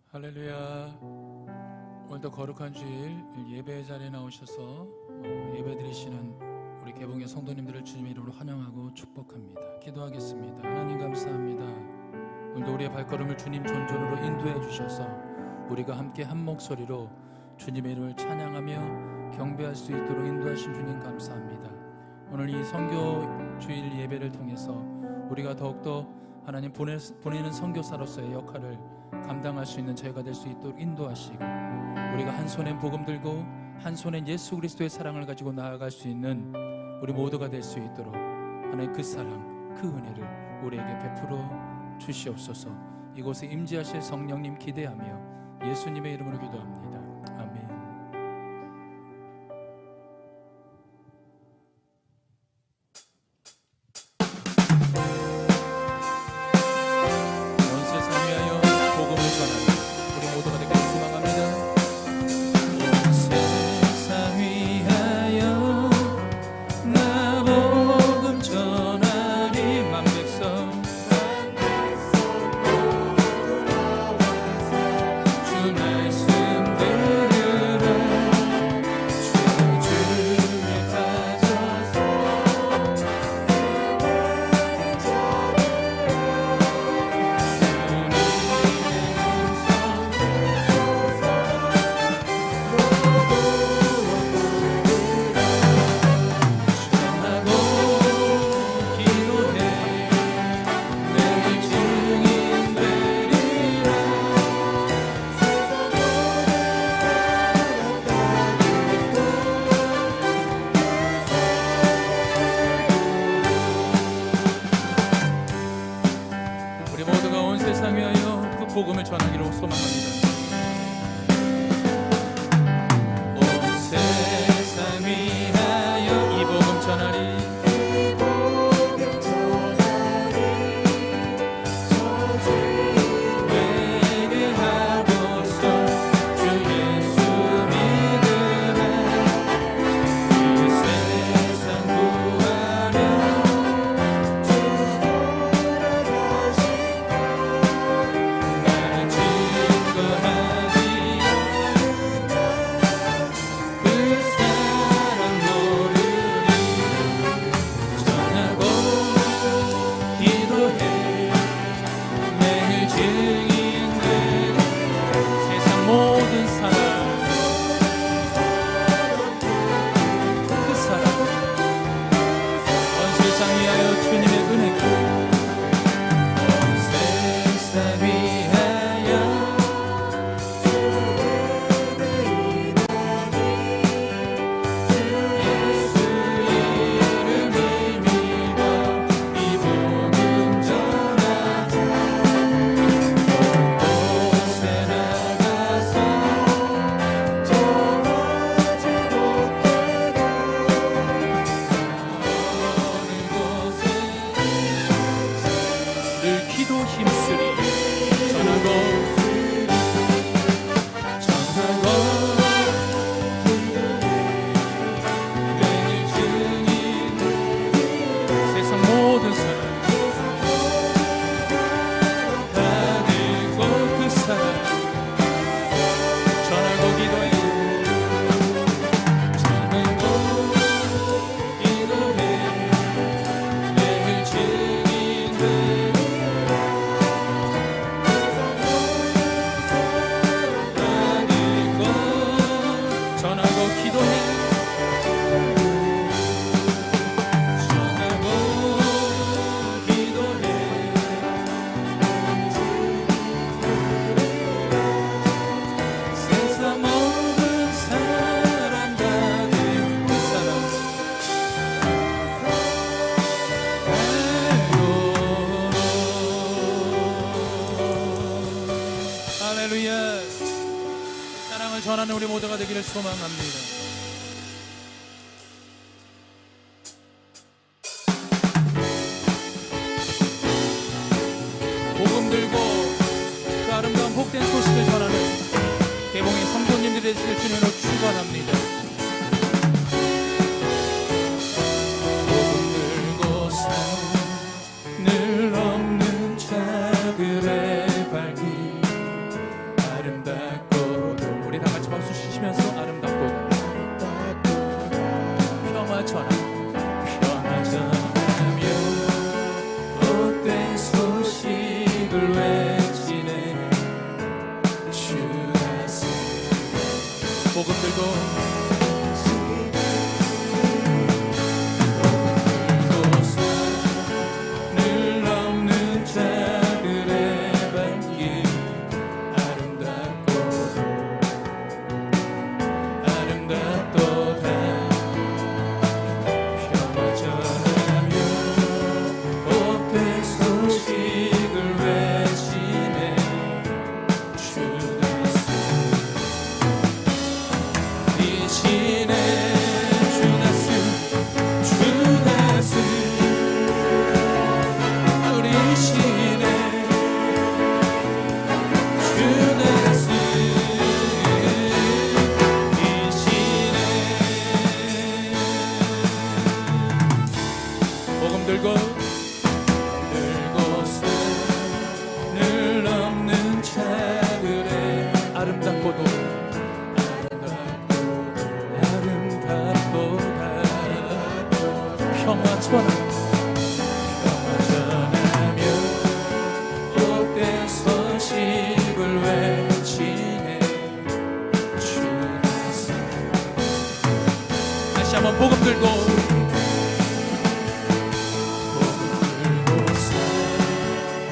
할렐루야. 오늘도 거룩한 주일 예배 자리에 나오셔서 예배 드리시는 우리 개봉의 성도님들을 주님의 이름으로 환영하고 축복합니다. 기도하겠습니다. 하나님 감사합니다. 오늘도 우리의 발걸음을 주님 존전으로 인도해 주셔서 우리가 함께 한 목소리로 주님의 이름을 찬양하며 경배할 수 있도록 인도하신 주님 감사합니다. 오늘 이 선교 주일 예배를 통해서 우리가 더욱더 하나님 보내는 선교사로서의 역할을 감당할 수 있는 저희가 될 수 있도록 인도하시고, 우리가 한 손엔 복음 들고 한 손엔 예수 그리스도의 사랑을 가지고 나아갈 수 있는 우리 모두가 될 수 있도록 하나님 그 사랑, 그 은혜를 우리에게 베풀어 주시옵소서. 이곳에 임재하실 성령님 기대하며 예수님의 이름으로 기도합니다. 아멘. 복음을 전하기로 소망합니다. 온 세상 위하여 이 복음 전하리. 할렐루야. 사랑을 전하는 우리 모두가 되기를 소망합니다. 복음 들고 그 아름다운 복된 소식을 전하는 개봉의 성도님들이 되실 주님으로 축원합니다. 복음 들고 산을 넘는 자들의 발길 외치네. 주 다스 복음 들고 평화전하며 복된 소식을 외치네. 주 다스 다시 한번 복음 들고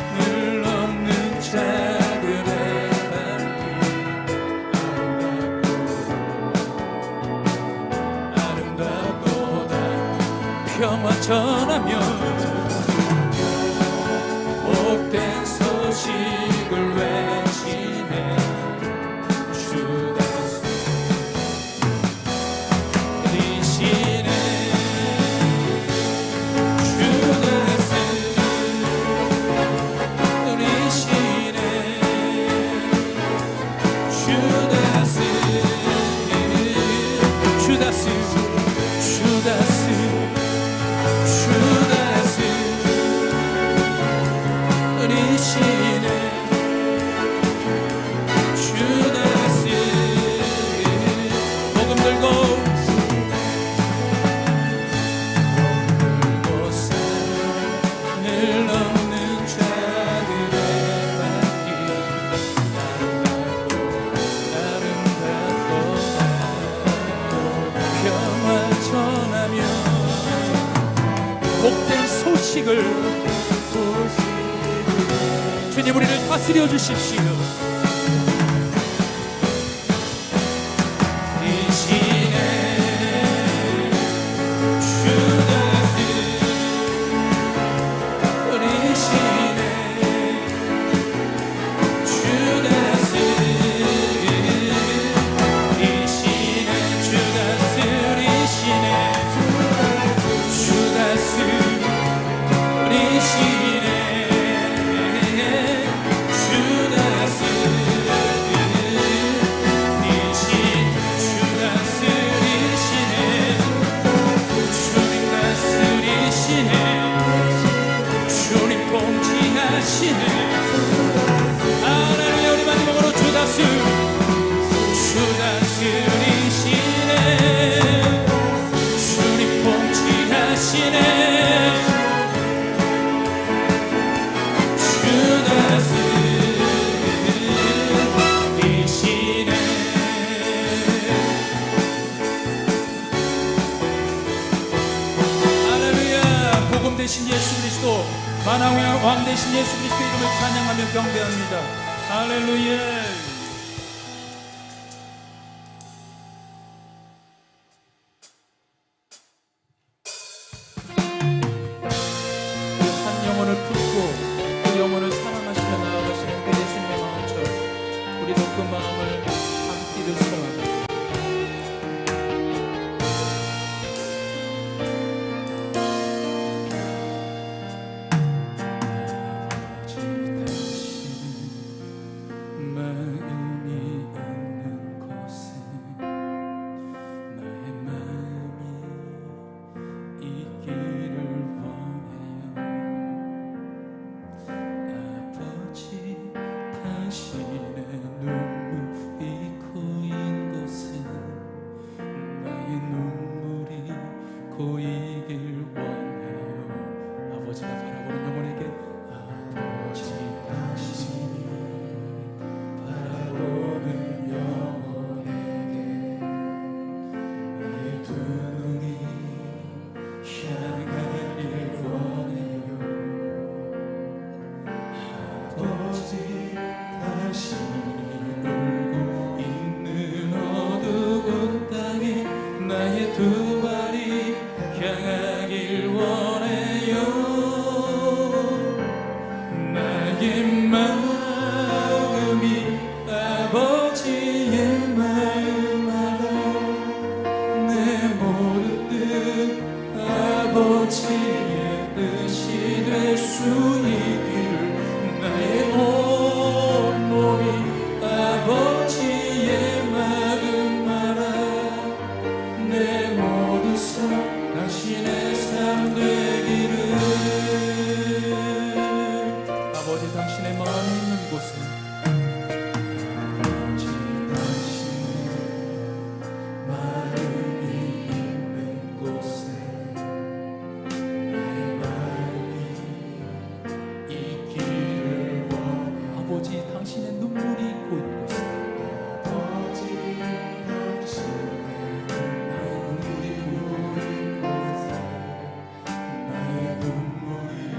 산을 넘는 자들의 발길 아름답도다. 평화 전하며 복된 소식을 외치네. 주 다스 이시네. 주 다스 이시네. 주 다스 주 다스 주 다스 복음 들고 산을 넘는 자들의 발길 아름답도다. 평화 전하며 복된 소식을 주님 우리를 다스려 주십시오. 이시네. 주 다스 이시네. 주 다스 이시네. 주 다스 이시네. 주 다스 이시네. 주님 통치하시네. 하나님 우리 마지막으로 주 다스리시네. 주님 통치하시네. 주 다스리시네. 할렐루야. 복음 대신 예수 그리스도 만왕의 왕 대신 예수 그리스도 이름을 찬양하며 경배합니다. 할렐루야. 한 영혼을 품고 그 영혼을 사랑하시며 나아가시는 그 예수님의 마음처럼 우리도 그 마음을 함께 소망합니다. 마음 당신의 눈물이 고인 것을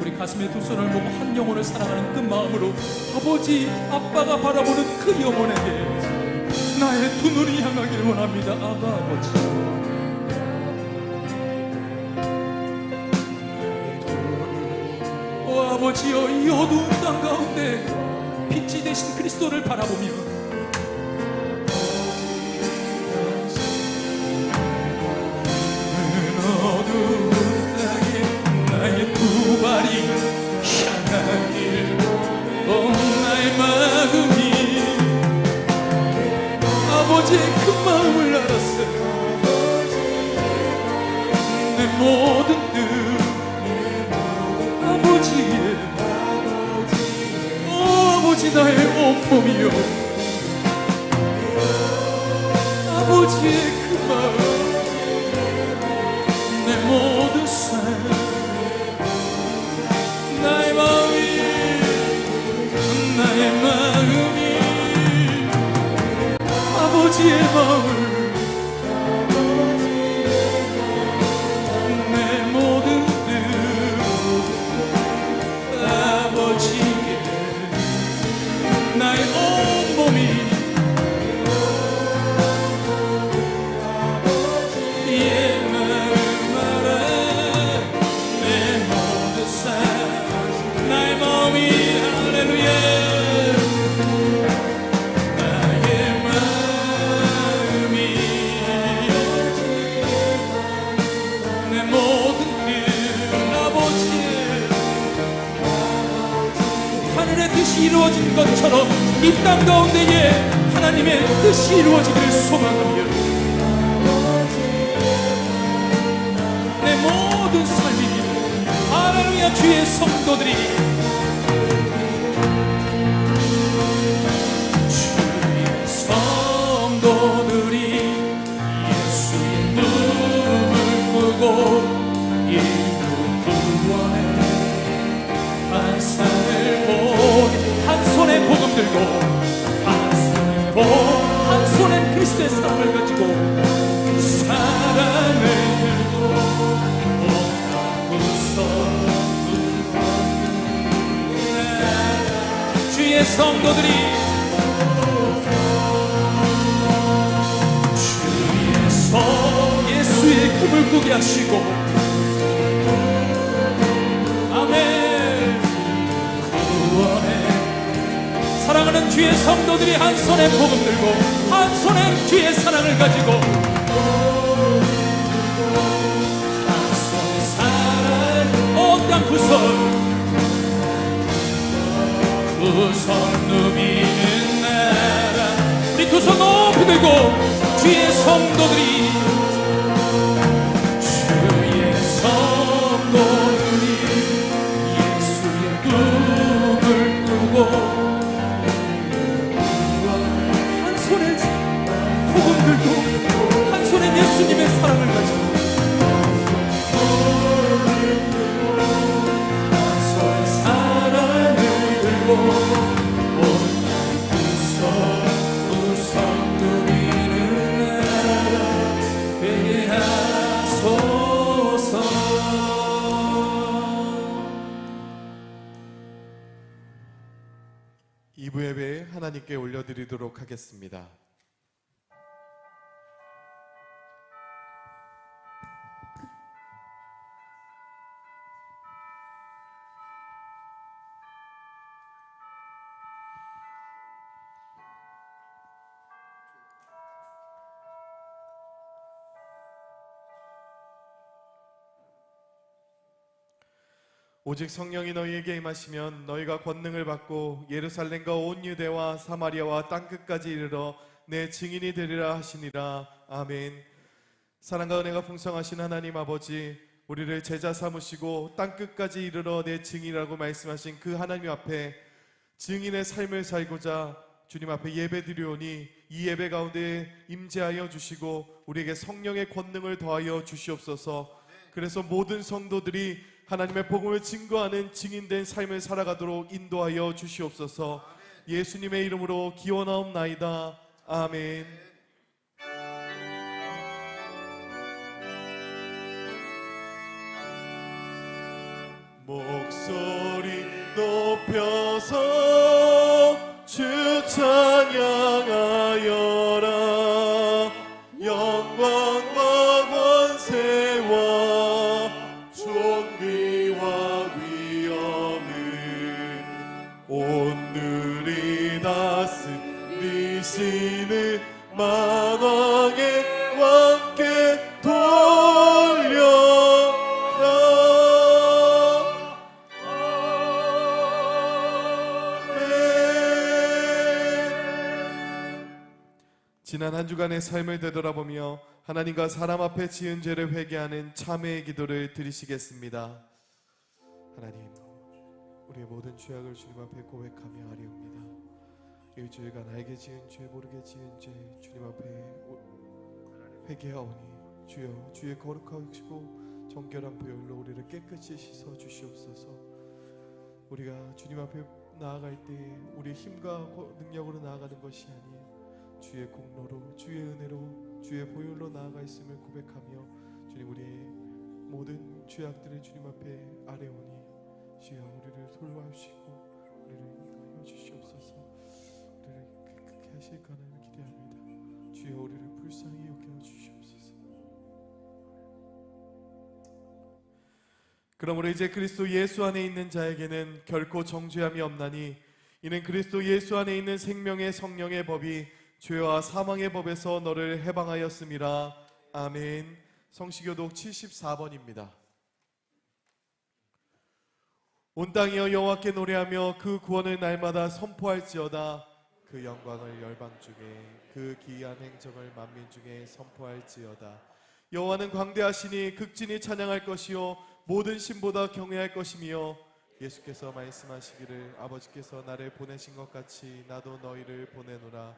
우리 가슴에 두 손을 모고 한 영혼을 사랑하는 그 마음으로 아버지, 아빠가 바라보는 그 영혼에게 나의 두 눈이 향하길 원합니다. 아버지, 아버지여, 이 어두운 땅 가운데 빛이 되신 그리스도를 바라보며 어두운 땅에 나의 두 발이 향하길 나의 마음이 아버지의 그 마음을 알았어요. 내 모든 뜻 아버지, 나의 온몸이요 아버지의 그 마음, 내 모든 삶, 나의 마음이 아버지의 마음을 내 모든 아버지께 나의 온몸이 예 마음 알아 내 모든 삶 나의 마음이 할렐루야 나의 마음이 내 모든 뜻 아버지의 하늘의 뜻이 이루어진 것처럼 이 땅 가운데에 하나님의 뜻이 이루어지기를 소망하며 내 모든 삶이 할렐루야 주의 성도들이 주의 성도들이 예수의 눈을 끄고 이루 구원의 환상을 보게 한 손에 복음 들고 한 손에 그리스도의 사랑을 가지고 사랑을 들고 주의 성도들이 주의 성 예수의 꿈을 꾸게 하시고 아멘 구원의 사랑하는 주의 성도들이 한 손에 복음 들고 한 손에 주의 사랑을 가지고 한 손에 사랑 온 땅 구성 누비는 나라 우리 두 손 높이 들고 주의 성도들이 주의 성도들이 예수의 꿈을 꾸고 한 손에 예수님의 사랑을 가지고 한 손에 사랑을 들고 구성 누리는 나라 되게 하소서. 이부 예배 하나님께 올려드리도록 하겠습니다. 오직 성령이 너희에게 임하시면 너희가 권능을 받고 예루살렘과 온 유대와 사마리아와 땅끝까지 이르러 내 증인이 되리라 하시니라. 아멘. 사랑과 은혜가 풍성하신 하나님 아버지, 우리를 제자 삼으시고 땅끝까지 이르러 내 증인이라고 말씀하신 그 하나님 앞에 증인의 삶을 살고자 주님 앞에 예배드리오니 이 예배 가운데 임재하여 주시고 우리에게 성령의 권능을 더하여 주시옵소서. 그래서 모든 성도들이 하나님의 복음을 증거하는 증인된 삶을 살아가도록 인도하여 주시옵소서. 예수님의 이름으로 기원하옵나이다. 아멘. 목소리 높여서 주 찬양하여라. 영광과 권세와 존귀와 위엄을 오늘이 다스리시는 만왕의 왕께 돌려라. 지난 한 주간의 삶을 되돌아보며 하나님과 사람 앞에 지은 죄를 회개하는 참회의 기도를 드리시겠습니다. 하나님, 우리의 모든 죄악을 주님 앞에 고백하며 아뢰옵니다. 일주일간 알게 지은 죄, 모르게 지은 죄 주님 앞에 회개하오니 주여, 주의 거룩하시고 정결한 보혈로 우리를 깨끗이 씻어 주시옵소서. 우리가 주님 앞에 나아갈 때 우리의 힘과 능력으로 나아가는 것이 아닌 주의 공로로, 주의 은혜로, 주의 보혈로 나아가 있음을 고백하며 주님, 우리의 모든 죄악들을 주님 앞에 아뢰오니 주여, 우리를 돌봐주시고 우리를 인도하여 주시옵소서. 우리를 깨끗게 하실 하나님을 기대합니다. 주여, 우리를 불쌍히 여겨 주시옵소서. 그러므로 이제 그리스도 예수 안에 있는 자에게는 결코 정죄함이 없나니 이는 그리스도 예수 안에 있는 생명의 성령의 법이 죄와 사망의 법에서 너를 해방하였음이라. 아멘. 성시교독 74번입니다. 온 땅이여 여호와께 노래하며 그 구원을 날마다 선포할지어다. 그 영광을 열방 중에, 그 기이한 행적을 만민 중에 선포할지어다. 여호와는 광대하시니 극진히 찬양할 것이요 모든 신보다 경외할 것이며 예수께서 말씀하시기를 아버지께서 나를 보내신 것 같이 나도 너희를 보내노라.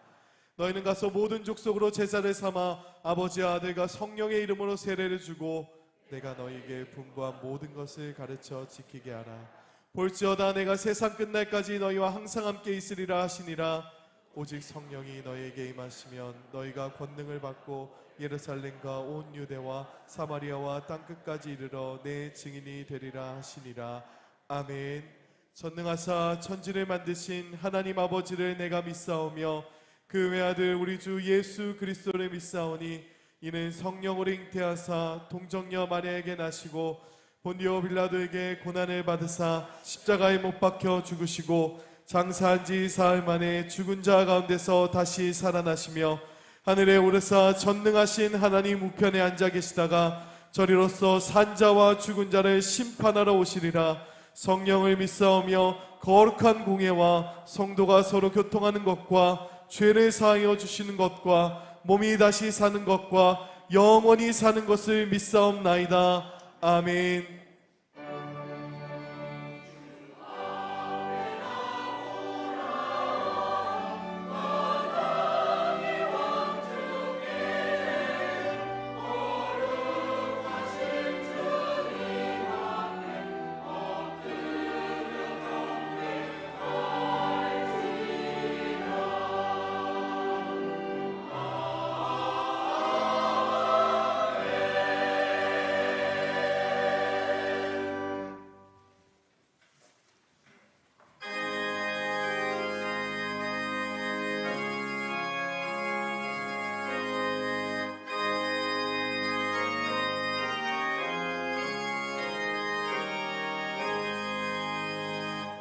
너희는 가서 모든 족속으로 제자를 삼아 아버지와 아들과 성령의 이름으로 세례를 주고 내가 너희에게 분부한 모든 것을 가르쳐 지키게 하라. 볼지어다 내가 세상 끝날까지 너희와 항상 함께 있으리라 하시니라. 오직 성령이 너희에게 임하시면 너희가 권능을 받고 예루살렘과 온 유대와 사마리아와 땅끝까지 이르러 내 증인이 되리라 하시니라. 아멘. 전능하사 천지를 만드신 하나님 아버지를 내가 믿사오며 그 외아들 우리 주 예수 그리스도를 믿사오니 이는 성령으로 잉태하사 동정녀 마리아에게 나시고 본디오 빌라도에게 고난을 받으사 십자가에 못 박혀 죽으시고 장사한 지 사흘 만에 죽은 자 가운데서 다시 살아나시며 하늘에 오르사 전능하신 하나님 우편에 앉아 계시다가 저리로서 산자와 죽은 자를 심판하러 오시리라. 성령을 믿사오며 거룩한 공예와 성도가 서로 교통하는 것과 죄를 사하여 주시는 것과 몸이 다시 사는 것과 영원히 사는 것을 믿사옵나이다. 아멘.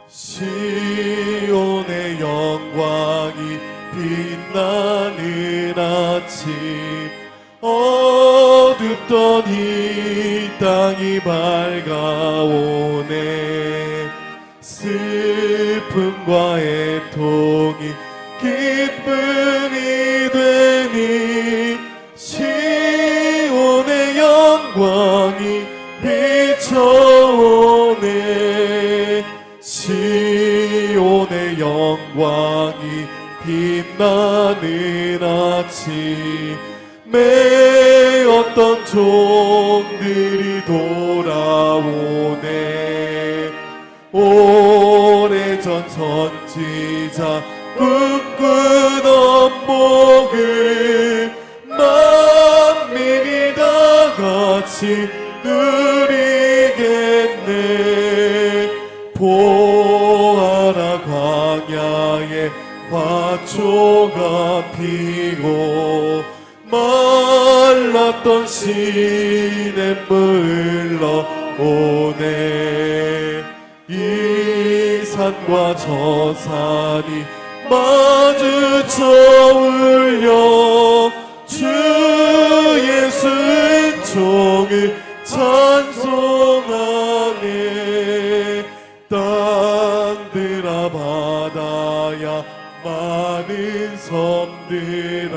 시온의 영광이 빛나는 아침 어둡던 이 땅이 밝아오네. 슬픔과 애통이 기쁨이 되니 시온의 영광이 비춰오네. 시온의 영광이 빛나는 아침에 어떤 종들이 돌아오네. 오래전 선지자 꿈꾸던 복을 만민이 다 같이 누리겠네. 보아라 광야에 화초가 피고 말랐던 시냇물 흘러오네. 이 산과 저 산이 마주쳐 울려 주의 순종을 찬송하네. 땅들아 바다야 많은 섬들아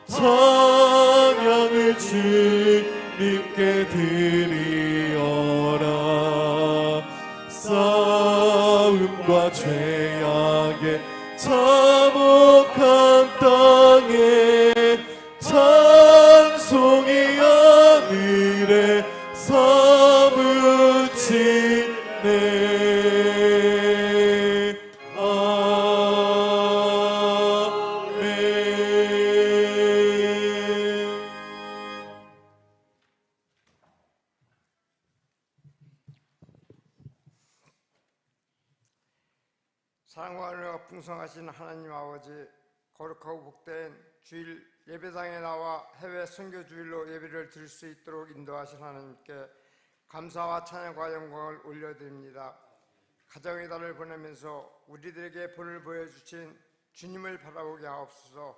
찬양을 주님께 드리어라. 싸움과 죄악에 참혹한 땅에 찬송이 하늘에 사무치네. 아멘. 사랑과 은혜가 풍성하신 하나님 아버지, 거룩하고 복된 주일 예배당에 나와 해외 선교 주일로 예배를 드릴 수 있도록 인도하신 하나님께 감사와 찬양과 영광을 올려드립니다. 가정의 달을 보내면서 우리들에게 본을 보여주신 주님을 바라보게 하옵소서.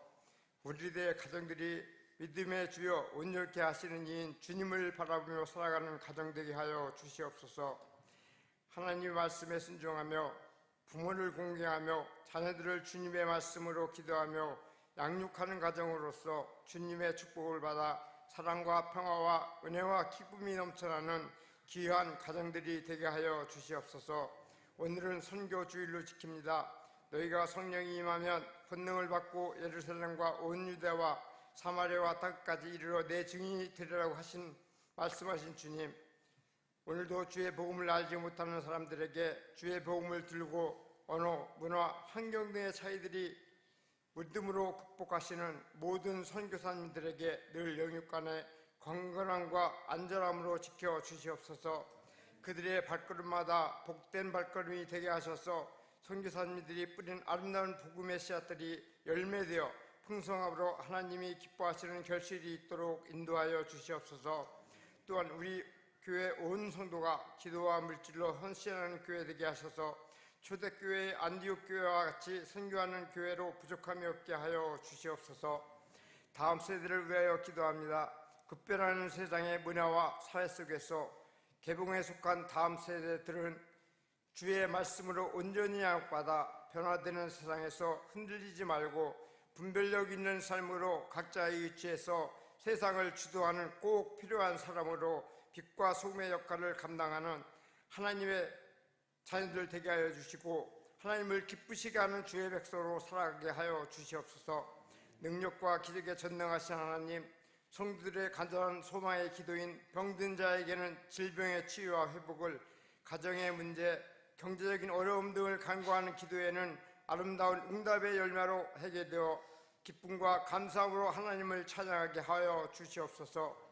우리들의 가정들이 믿음의 주여 온전케 하시는 이인 주님을 바라보며 살아가는 가정 되게 하여 주시옵소서. 하나님의 말씀에 순종하며 부모를 공경하며 자녀들을 주님의 말씀으로 기도하며 양육하는 가정으로서 주님의 축복을 받아 사랑과 평화와 은혜와 기쁨이 넘쳐나는 귀한 가정들이 되게 하여 주시옵소서. 오늘은 선교 주일로 지킵니다. 너희가 성령이 임하면 권능을 받고 예루살렘과 온 유대와 사마리아와 땅까지 이르러 내 증인이 되리라고 말씀하신 주님, 오늘도 주의 복음을 알지 못하는 사람들에게 주의 복음을 들고 언어, 문화, 환경 등의 차이들이 믿음으로 극복하시는 모든 선교사님들에게 늘 영육간의 건강함과 안전함으로 지켜 주시옵소서. 그들의 발걸음마다 복된 발걸음이 되게 하셔서 선교사님들이 뿌린 아름다운 복음의 씨앗들이 열매되어 풍성함으로 하나님이 기뻐하시는 결실이 있도록 인도하여 주시옵소서. 또한 우리 교회 온 성도가 기도와 물질로 헌신하는 교회 되게 하셔서 초대교회의 안디옥 교회와 같이 선교하는 교회로 부족함이 없게 하여 주시옵소서. 다음 세대를 위하여 기도합니다. 급변하는 세상의 문화와 사회 속에서 개봉에 속한 다음 세대들은 주의 말씀으로 온전히 양육받아 변화되는 세상에서 흔들리지 말고 분별력 있는 삶으로 각자의 위치에서 세상을 주도하는 꼭 필요한 사람으로 빛과 소금의 역할을 감당하는 하나님의 자녀들 되게 하여 주시고 하나님을 기쁘시게 하는 주의 백성으로 살아가게 하여 주시옵소서. 능력과 기적에 전능하신 하나님, 성도들의 간절한 소망의 기도인 병든 자에게는 질병의 치유와 회복을, 가정의 문제, 경제적인 어려움 등을 간구하는 기도에는 아름다운 응답의 열매로 해결되어 기쁨과 감사함으로 하나님을 찬양하게 하여 주시옵소서.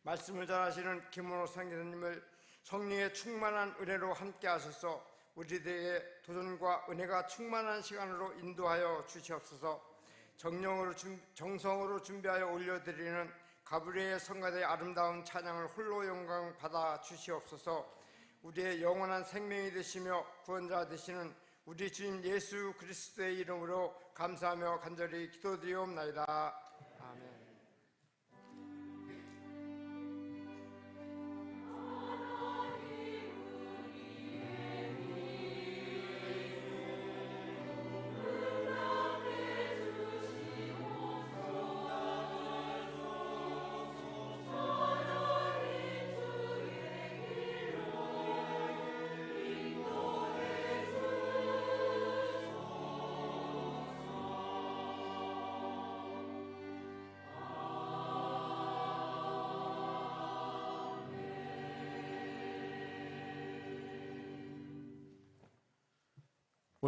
말씀을 전하시는 김원호 선교사님을 성령의 충만한 은혜로 함께 하셔서 우리들에게 도전과 은혜가 충만한 시간으로 인도하여 주시옵소서. 정성으로 준비하여 올려드리는 가브리엘 성가대의 아름다운 찬양을 홀로 영광 받아 주시옵소서. 우리의 영원한 생명이 되시며 구원자 되시는 우리 주님 예수 그리스도의 이름으로 감사하며 간절히 기도드리옵나이다. 아멘.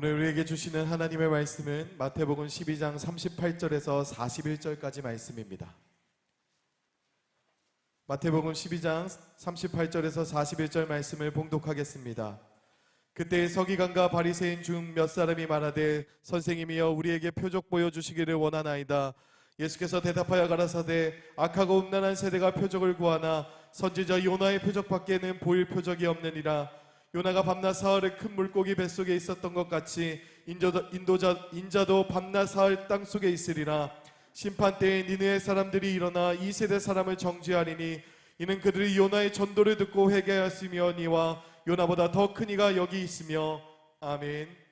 오늘 우리에게 주시는 하나님의 말씀은 마태복음 12장 38절에서 41절까지 말씀입니다. 마태복음 12장 38절에서 41절 말씀을 봉독하겠습니다. 그때 서기관과 바리새인 중 몇 사람이 말하되 선생님이여 우리에게 표적 보여주시기를 원하나이다. 예수께서 대답하여 가라사대 악하고 음란한 세대가 표적을 구하나 선지자 요나의 표적밖에는 보일 표적이 없느니라. 요나가 밤낮 사흘을 큰 물고기 뱃속에 있었던 것 같이 인자도 밤낮 사흘 땅속에 있으리라. 심판 때에 니느의 사람들이 일어나 이 세대 사람을 정죄하리니 이는 그들이 요나의 전도를 듣고 회개하였으며 니와 요나보다 더 큰 이가 여기 있으며. 아멘.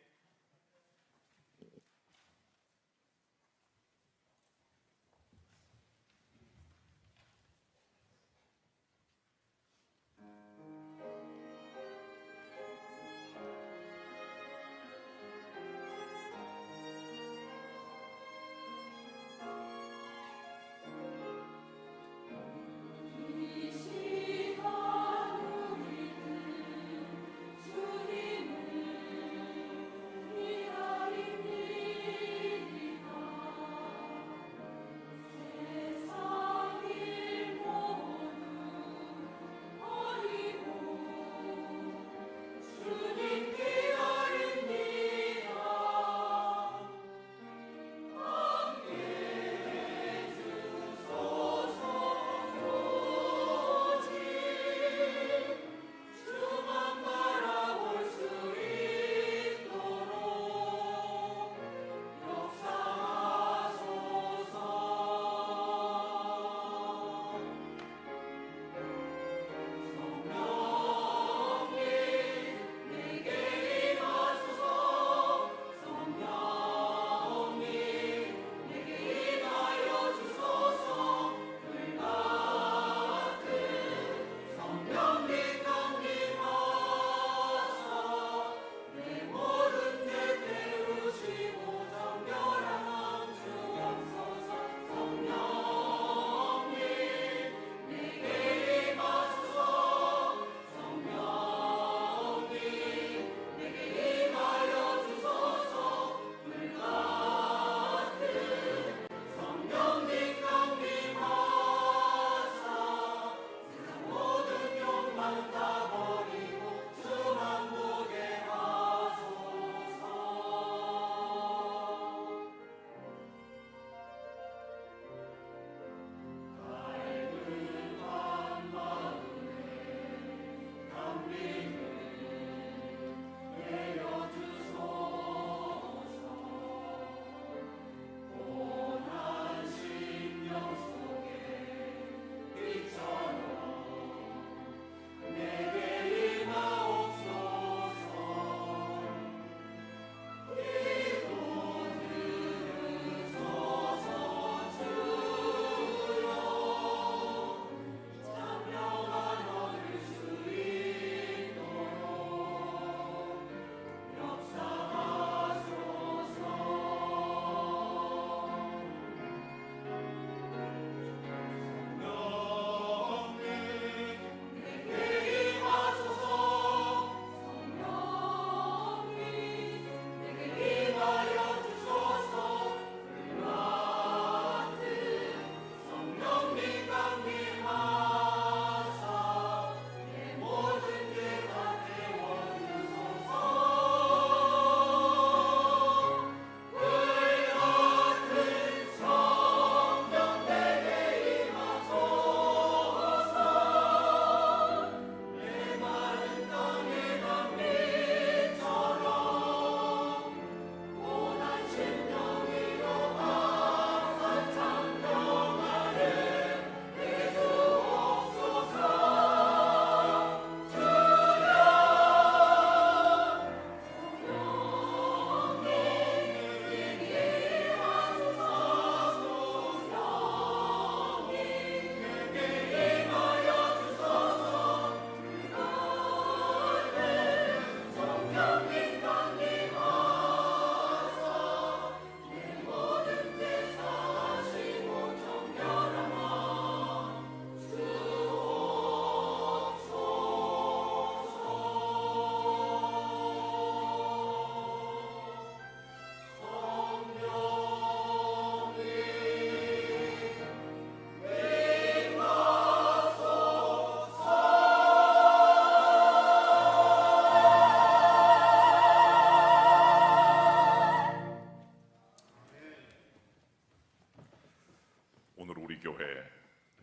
교회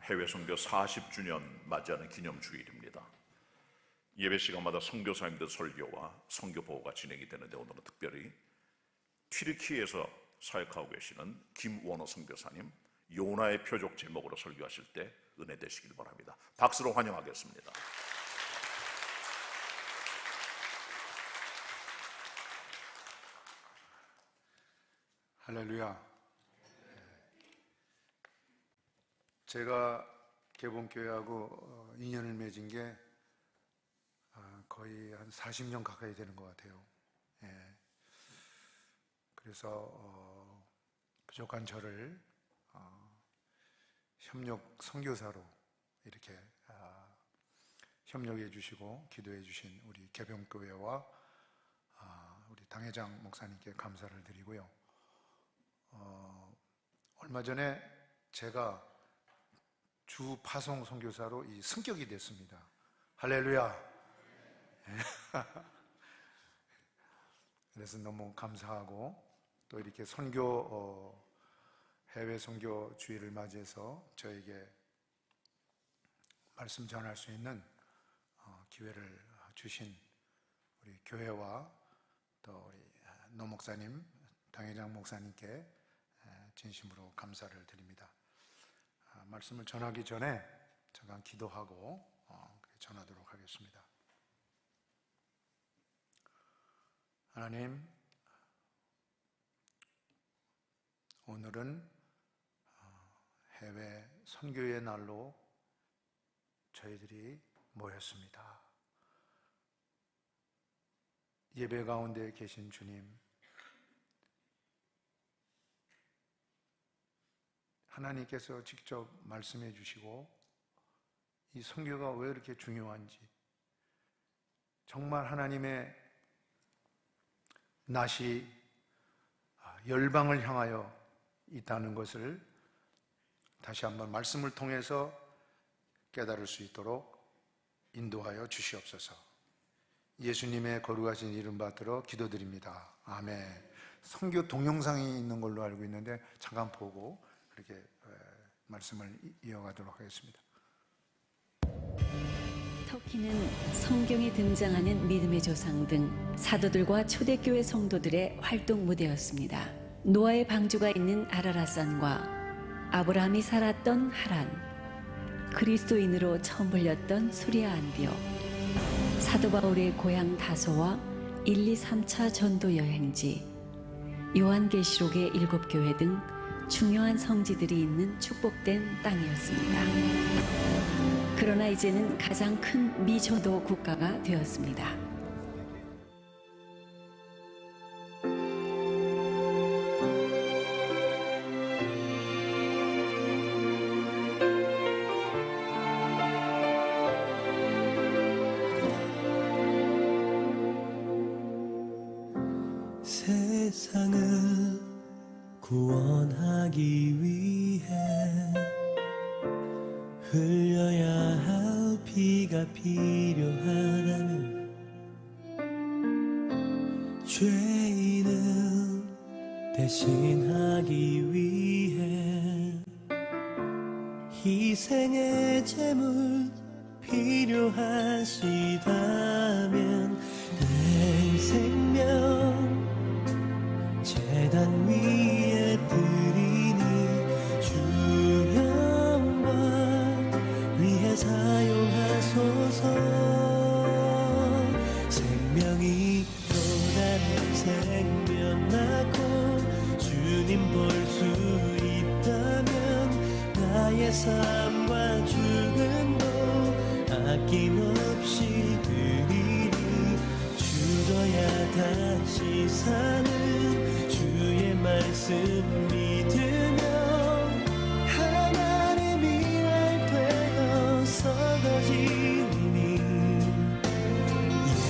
해외 선교 40주년 맞이하는 기념주일입니다. 예배 시간마다 선교사님들 설교와 선교 보호가 진행이 되는데, 오늘은 특별히 튀르키예에서 사역하고 계시는 김원호 선교사님, 요나의 표적 제목으로 설교하실 때 은혜 되시길 바랍니다. 박수로 환영하겠습니다. 할렐루야. 제가 개봉교회하고 인연을 맺은 게 거의 한 40년 가까이 되는 것 같아요. 그래서 부족한 저를 협력 선교사로 이렇게 협력해 주시고 기도해 주신 우리 개봉교회와 우리 당회장 목사님께 감사를 드리고요. 얼마 전에 제가 주 파송 선교사로 이 승격이 됐습니다. 할렐루야. 그래서 너무 감사하고, 또 이렇게 선교 해외 선교 주일을 맞이해서 저에게 말씀 전할 수 있는 기회를 주신 우리 교회와 또 우리 노 목사님, 당회장 목사님께 진심으로 감사를 드립니다. 말씀을 전하기 전에 잠깐 기도하고 전하도록 하겠습니다. 하나님, 오늘은 해외 선교의 날로 저희들이 모였습니다. 예배 가운데 계신 주님, 하나님께서 직접 말씀해 주시고 이 선교가 왜 이렇게 중요한지, 정말 하나님의 낫이 열방을 향하여 있다는 것을 다시 한번 말씀을 통해서 깨달을 수 있도록 인도하여 주시옵소서. 예수님의 거룩하신 이름 받들어 기도드립니다. 아멘. 선교 동영상이 있는 걸로 알고 있는데 잠깐 보고 그렇게 말씀을 이어가도록 하겠습니다. 터키는 성경에 등장하는 믿음의 조상 등 사도들과 초대교회 성도들의 활동 무대였습니다. 노아의 방주가 있는 아라랏산과 아브라함이 살았던 하란, 그리스도인으로 처음 불렸던 수리아 안디옥, 사도 바울의 고향 다소와 1, 2, 3차 전도 여행지, 요한계시록의 7교회 등 중요한 성지들이 있는 축복된 땅이었습니다. 그러나 이제는 가장 큰 미전도 국가가 되었습니다. 세상을 구원하기 위해 흘려야 할 피가 필요하다면 죄인을 대신하기 위해 희생의 제물 필요하시다면 내 생명 제단 위에 드리니 주 영광 위해 사용하소서. 생명이 또 다른 생명 낳고 주님 볼 수 있다면 나의 삶과 죽음도 아낌없이 드리니 죽어야 다시 사는 주의 말씀 믿으며 하나님 일할 되어 썩어지니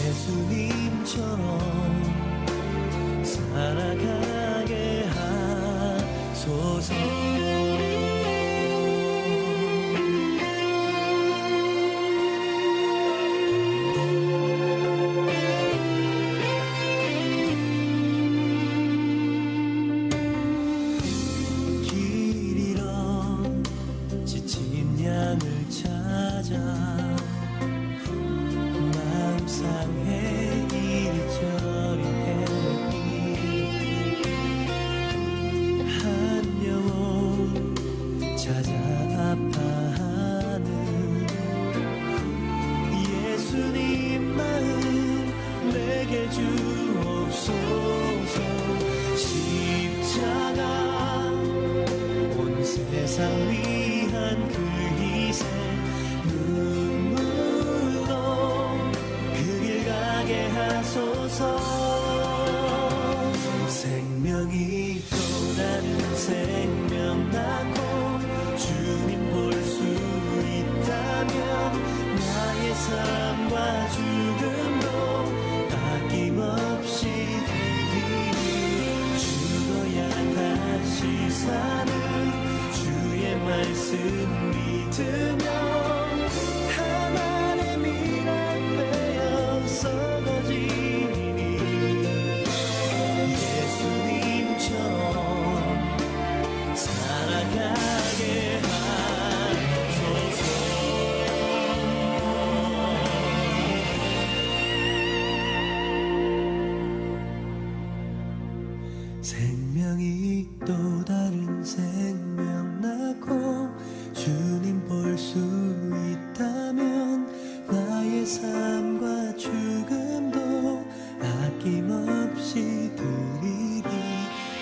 예수님처럼 살아가게 하소서. 세상 위한 그 희생 눈물로 그 길 가게 하소서. 생명이 또 다른 생명 낳고 주님 볼 수 있다면 나의 삶과 죽음도 아낌없이 드리리. 죽어야 다시 사는 주의 말씀 믿으며 하나님의 미랄 되어서 거지니 예수님처럼 살아가게 하소서. 생명이 또 다른 생명 낳고 주님 볼 수 있다면 나의 삶과 죽음도 아낌없이 드리리.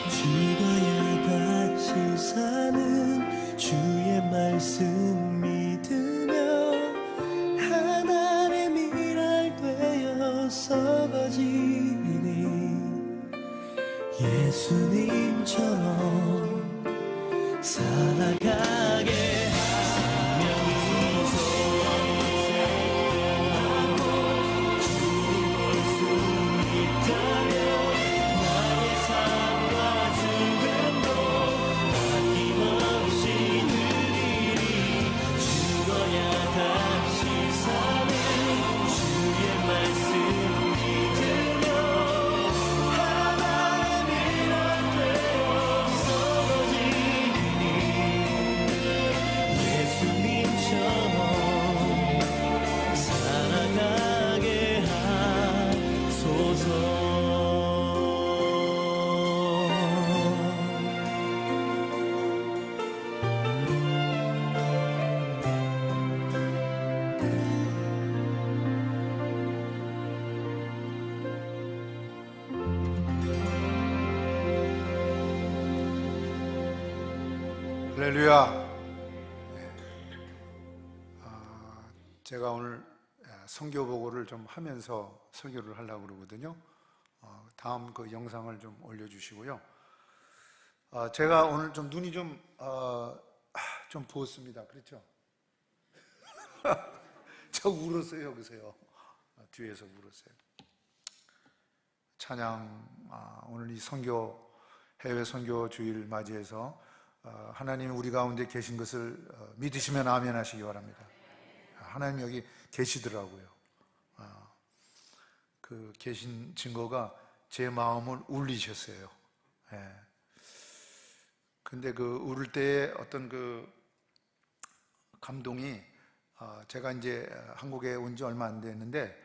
죽어야 다시 사는 주의 말씀 믿으며 하나님의 미랄 되어서 거지니 예수님처럼 살아가게 할렐루야. 제가 오늘 선교 보고를 좀 하면서 설교를 하려고 그러거든요. 다음 그 영상을 좀 올려주시고요. 제가 오늘 좀 눈이 좀 부었습니다. 그렇죠? 저 울었어요. 여기서요. 뒤에서 울었어요. 찬양, 오늘 이 선교, 해외 선교 주일 맞이해서 하나님이 우리 가운데 계신 것을 믿으시면 아멘 하시기 바랍니다. 하나님 여기 계시더라고요. 그 계신 증거가 제 마음을 울리셨어요. 근데 그 울을 때의 어떤 그 감동이, 제가 이제 한국에 온 지 얼마 안 됐는데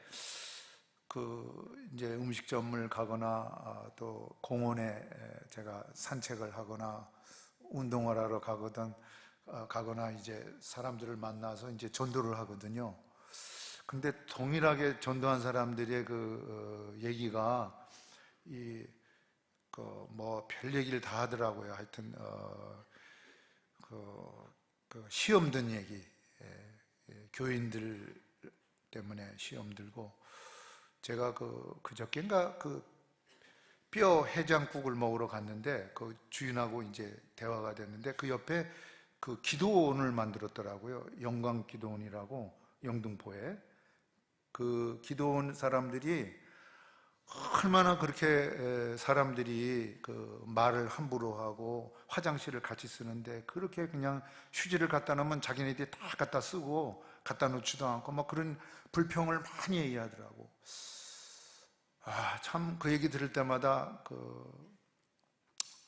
그 이제 음식점을 가거나 또 공원에 제가 산책을 하거나 운동을 하러 가거나 이제 사람들을 만나서 이제 전도를 하거든요. 근데 동일하게 전도한 사람들의 그 얘기가 뭐 별 얘기를 다 하더라고요. 하여튼 그 시험 든 얘기, 교인들 때문에 시험 들고, 제가 그저께인가 뼈 해장국을 먹으러 갔는데 그 주인하고 이제 대화가 됐는데 그 옆에 그 기도원을 만들었더라고요. 영광 기도원이라고, 영등포에. 그 기도원 사람들이 얼마나 그렇게 사람들이 그 말을 함부로 하고 화장실을 같이 쓰는데 그렇게 그냥 휴지를 갖다 놓으면 자기네들이 다 갖다 쓰고 갖다 놓지도 않고 막 그런 불평을 많이 얘기하더라고. 참 그 얘기 들을 때마다 그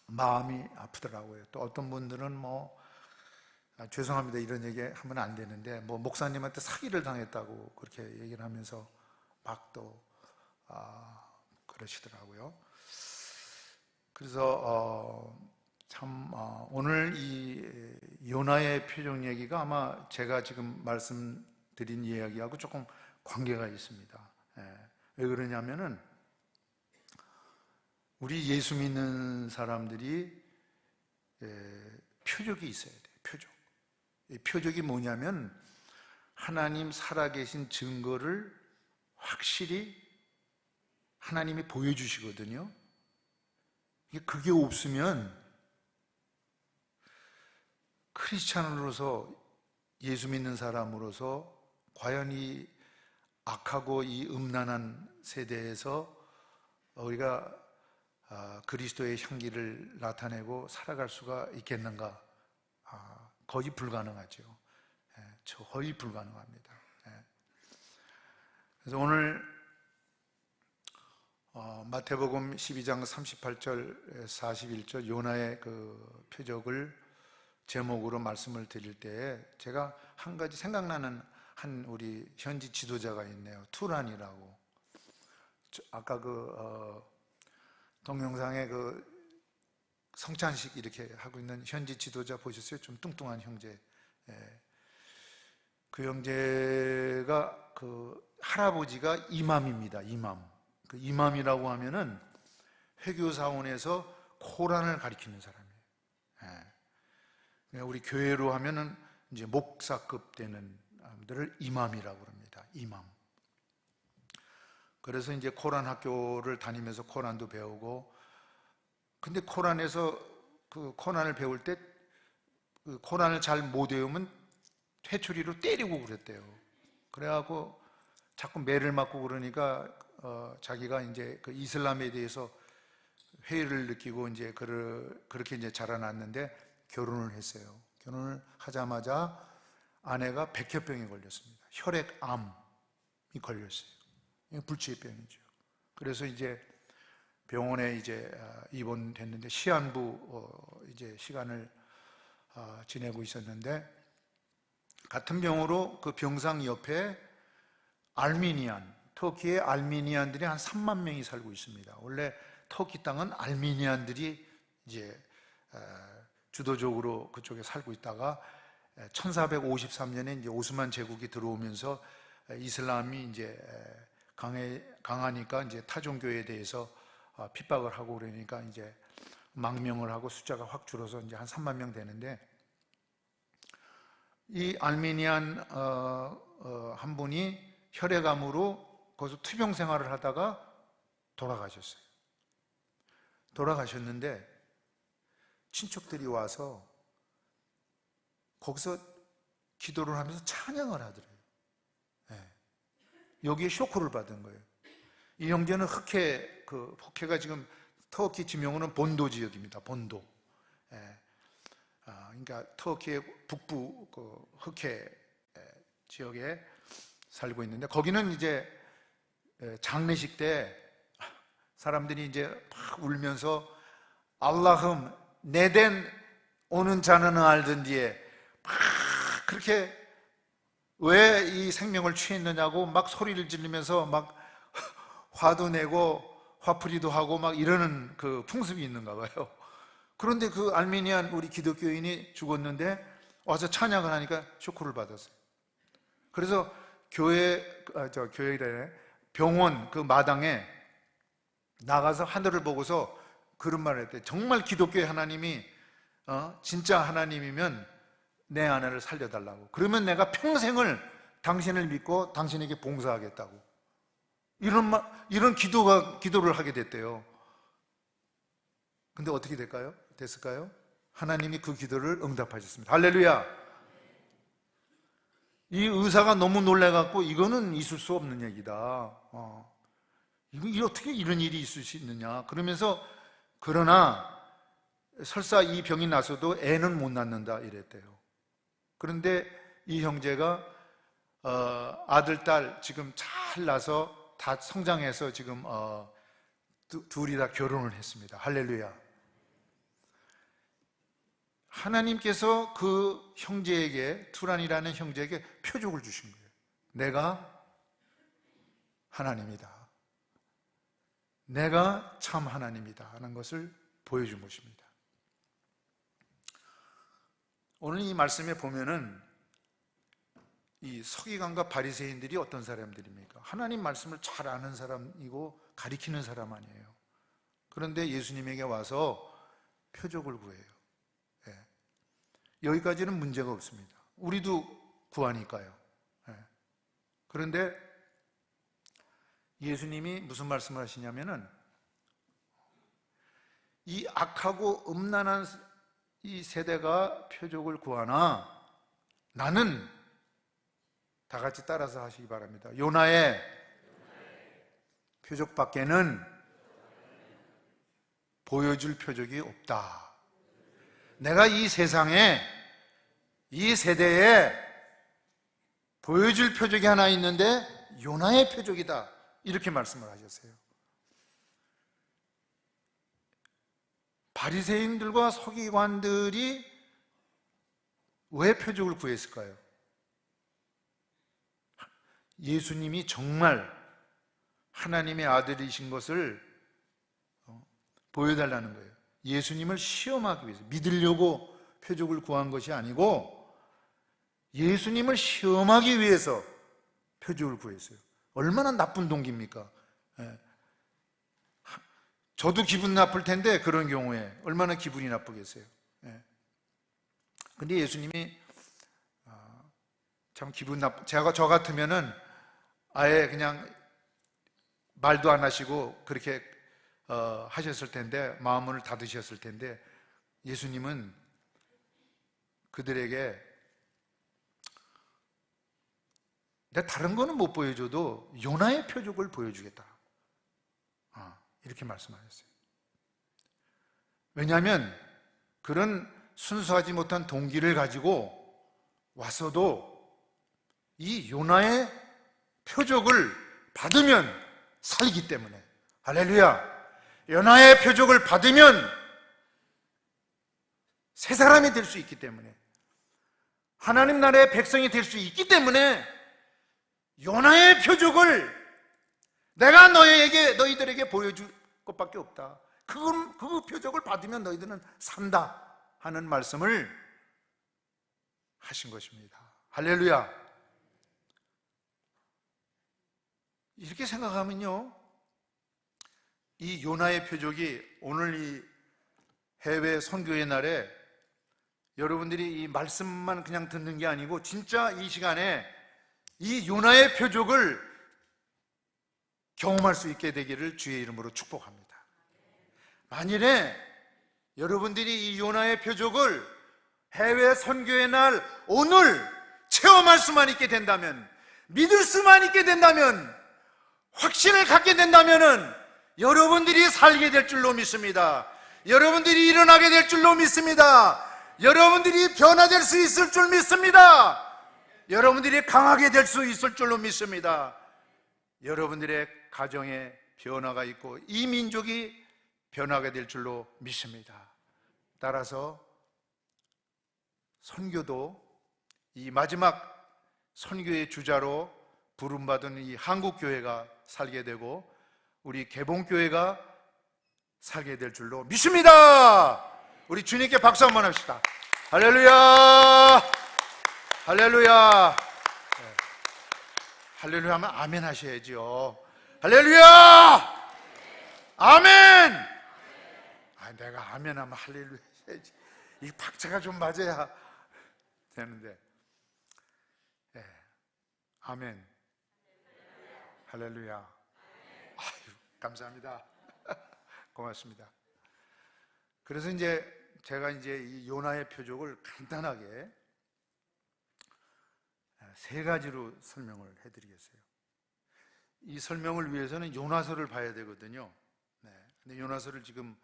마음이 아프더라고요. 또 어떤 분들은 뭐 죄송합니다, 이런 얘기 하면 안 되는데 뭐 목사님한테 사기를 당했다고 그렇게 얘기를 하면서 막 또 그러시더라고요. 그래서 오늘 이 요나의 표정 얘기가 아마 제가 지금 말씀드린 이야기하고 조금 관계가 있습니다. 왜 그러냐면은 우리 예수 믿는 사람들이 표적이 있어야 돼요. 표적. 이 표적이 뭐냐면 하나님 살아계신 증거를 확실히 하나님이 보여주시거든요. 그게 없으면 크리스찬으로서, 예수 믿는 사람으로서 과연 이 악하고 이 음란한 세대에서 우리가 그리스도의 향기를 나타내고 살아갈 수가 있겠는가? 거의 불가능하죠. 거의 불가능합니다. 그래서 오늘 마태복음 12장 38절 41절 요나의 그 표적을 제목으로 말씀을 드릴 때에 제가 한 가지 생각나는 한 우리 현지 지도자가 있네요. 투란이라고. 아까 그 동영상에 그 성찬식 이렇게 하고 있는 현지 지도자 보셨어요? 좀 뚱뚱한 형제. 그 형제가 그 할아버지가 이맘입니다. 이맘. 그 이맘이라고 하면은 회교사원에서 코란을 가리키는 사람이에요. 우리 교회로 하면은 이제 목사급 되는 사람들을 이맘이라고 합니다. 이맘. 그래서 이제 코란 학교를 다니면서 코란도 배우고, 근데 코란에서 그 코란을 배울 때 그 코란을 잘 못 외우면 회초리로 때리고 그랬대요. 그래갖고 자꾸 매를 맞고 그러니까 자기가 이제 그 이슬람에 대해서 회의를 느끼고 이제 그렇게 이제 자라났는데 결혼을 했어요. 결혼을 하자마자 아내가 백혈병에 걸렸습니다. 혈액암이 걸렸어요. 불치병이죠. 그래서 이제 병원에 이제 입원됐는데 시한부 이제 시간을 지내고 있었는데, 같은 병으로 그 병상 옆에 알미니안, 터키의 알미니안들이 한 3만 명이 살고 있습니다. 원래 터키 땅은 알미니안들이 이제 주도적으로 그쪽에 살고 있다가 1453년에 이제 오스만 제국이 들어오면서 이슬람이 이제 강하니까 이제 타종교에 대해서 핍박을 하고 그러니까 이제 망명을 하고 숫자가 확 줄어서 이제 한 3만 명 되는데, 이 알메니안 한 분이 혈액암으로 거기서 투병 생활을 하다가 돌아가셨어요. 돌아가셨는데 친척들이 와서 거기서 기도를 하면서 찬양을 하더래요. 여기에 쇼크를 받은 거예요. 이 형제는 흑해가 지금 터키 지명으로는 본도 지역입니다. 본도. 그러니까 터키의 북부 그 흑해 지역에 살고 있는데, 거기는 이제 장례식 때 사람들이 이제 막 울면서 알라흠 내덴 오는 자는 알든지에 막 그렇게 왜 이 생명을 취했느냐고 막 소리를 지르면서 막 화도 내고 화풀이도 하고 막 이러는 그 풍습이 있는가 봐요. 그런데 그 알메니안 우리 기독교인이 죽었는데 와서 찬양을 하니까 쇼크를 받았어요. 그래서 교회래 병원 그 마당에 나가서 하늘을 보고서 그런 말을 했대. 정말 기독교의 하나님이 진짜 하나님이면 내 아내를 살려달라고. 그러면 내가 평생을 당신을 믿고 당신에게 봉사하겠다고. 이런 기도를 하게 됐대요. 근데 어떻게 됐을까요? 하나님이 그 기도를 응답하셨습니다. 할렐루야! 이 의사가 너무 놀래갖고 이거는 있을 수 없는 얘기다. 어떻게 이런 일이 있을 수 있느냐. 그러면서 그러나 설사 이 병이 나서도 애는 못 낳는다 이랬대요. 그런데 이 형제가 아들, 딸 지금 잘 나서 다 성장해서 지금 둘이 다 결혼을 했습니다. 할렐루야. 하나님께서 그 형제에게, 투란이라는 형제에게 표적을 주신 거예요. 내가 하나님이다. 내가 참 하나님이다 하는 것을 보여준 것입니다. 오늘 이 말씀에 보면은 이 서기관과 바리새인들이 어떤 사람들입니까? 하나님 말씀을 잘 아는 사람이고 가리키는 사람 아니에요. 그런데 예수님에게 와서 표적을 구해요. 여기까지는 문제가 없습니다. 우리도 구하니까요. 그런데 예수님이 무슨 말씀을 하시냐면은 이 악하고 음란한 이 세대가 표적을 구하나 나는, 다 같이 따라서 하시기 바랍니다. 요나의 표적밖에는 보여줄 표적이 없다. 내가 이 세상에, 이 세대에 보여줄 표적이 하나 있는데 요나의 표적이다, 이렇게 말씀을 하셨어요. 바리새인들과 서기관들이 왜 표적을 구했을까요? 예수님이 정말 하나님의 아들이신 것을 보여달라는 거예요. 예수님을 시험하기 위해서, 믿으려고 표적을 구한 것이 아니고 예수님을 시험하기 위해서 표적을 구했어요. 얼마나 나쁜 동기입니까? 저도 기분 나쁠 텐데 그런 경우에 얼마나 기분이 나쁘겠어요. 근데 예수님이 참 기분 저 같으면은 아예 그냥 말도 안 하시고 그렇게 하셨을 텐데, 마음을 닫으셨을 텐데, 예수님은 그들에게 내가 다른 거는 못 보여줘도 요나의 표적을 보여주겠다, 이렇게 말씀하셨어요. 왜냐하면 그런 순수하지 못한 동기를 가지고 와서도 이 요나의 표적을 받으면 살기 때문에, 할렐루야, 요나의 표적을 받으면 새 사람이 될 수 있기 때문에, 하나님 나라의 백성이 될 수 있기 때문에 요나의 표적을 내가 너희들에게 보여줄 것밖에 없다. 그 표적을 받으면 너희들은 산다 하는 말씀을 하신 것입니다. 할렐루야. 이렇게 생각하면요, 이 요나의 표적이 오늘 이 해외 선교의 날에 여러분들이 이 말씀만 그냥 듣는 게 아니고 진짜 이 시간에 이 요나의 표적을 경험할 수 있게 되기를 주의 이름으로 축복합니다. 만일에 여러분들이 이 요나의 표적을 해외 선교의 날 오늘 체험할 수만 있게 된다면, 믿을 수만 있게 된다면, 확신을 갖게 된다면은 여러분들이 살게 될 줄로 믿습니다. 여러분들이 일어나게 될 줄로 믿습니다. 여러분들이 변화될 수 있을 줄 믿습니다. 여러분들이 강하게 될 수 있을 줄로 믿습니다. 여러분들의 가정에 변화가 있고 이 민족이 변하게 될 줄로 믿습니다. 따라서 선교도 이 마지막 선교의 주자로 부름받은 이 한국교회가 살게 되고 우리 개봉교회가 살게 될 줄로 믿습니다. 우리 주님께 박수 한번 합시다. 할렐루야, 할렐루야. 네. 할렐루야 하면 아멘 하셔야죠. 할렐루야, 아멘. 내가 아멘 하면 할렐루야 해야지. 이 박자가 좀 맞아야 되는데. 네. 아멘, 할렐루야. 아유, 감사합니다. 고맙습니다. 그래서 이제 제가 이제 이 요나의 표적을 간단하게 세 가지로 설명을 해드리겠어요. 이 설명을 위해서는 요나서를 봐야 되거든요. 네. 근데 요나서를 지금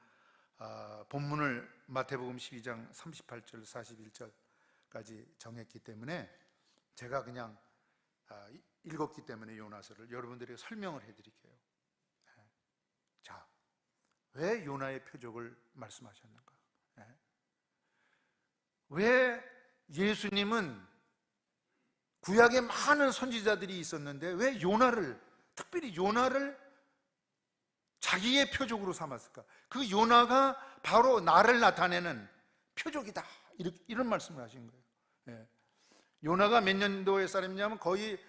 본문을 마태복음 12장 38절 41절까지 정했기 때문에 제가 그냥 읽었기 때문에 요나서를 여러분들에게 설명을 해드릴게요. 네. 자, 왜 요나의 표적을 말씀하셨는가? 네. 왜 예수님은 구약에 많은 선지자들이 있었는데 왜 요나를, 특별히 요나를 자기의 표적으로 삼았을까? 그 요나가 바로 나를 나타내는 표적이다, 이런 말씀을 하신 거예요. 네. 요나가 몇 년도의 사람이냐면 거의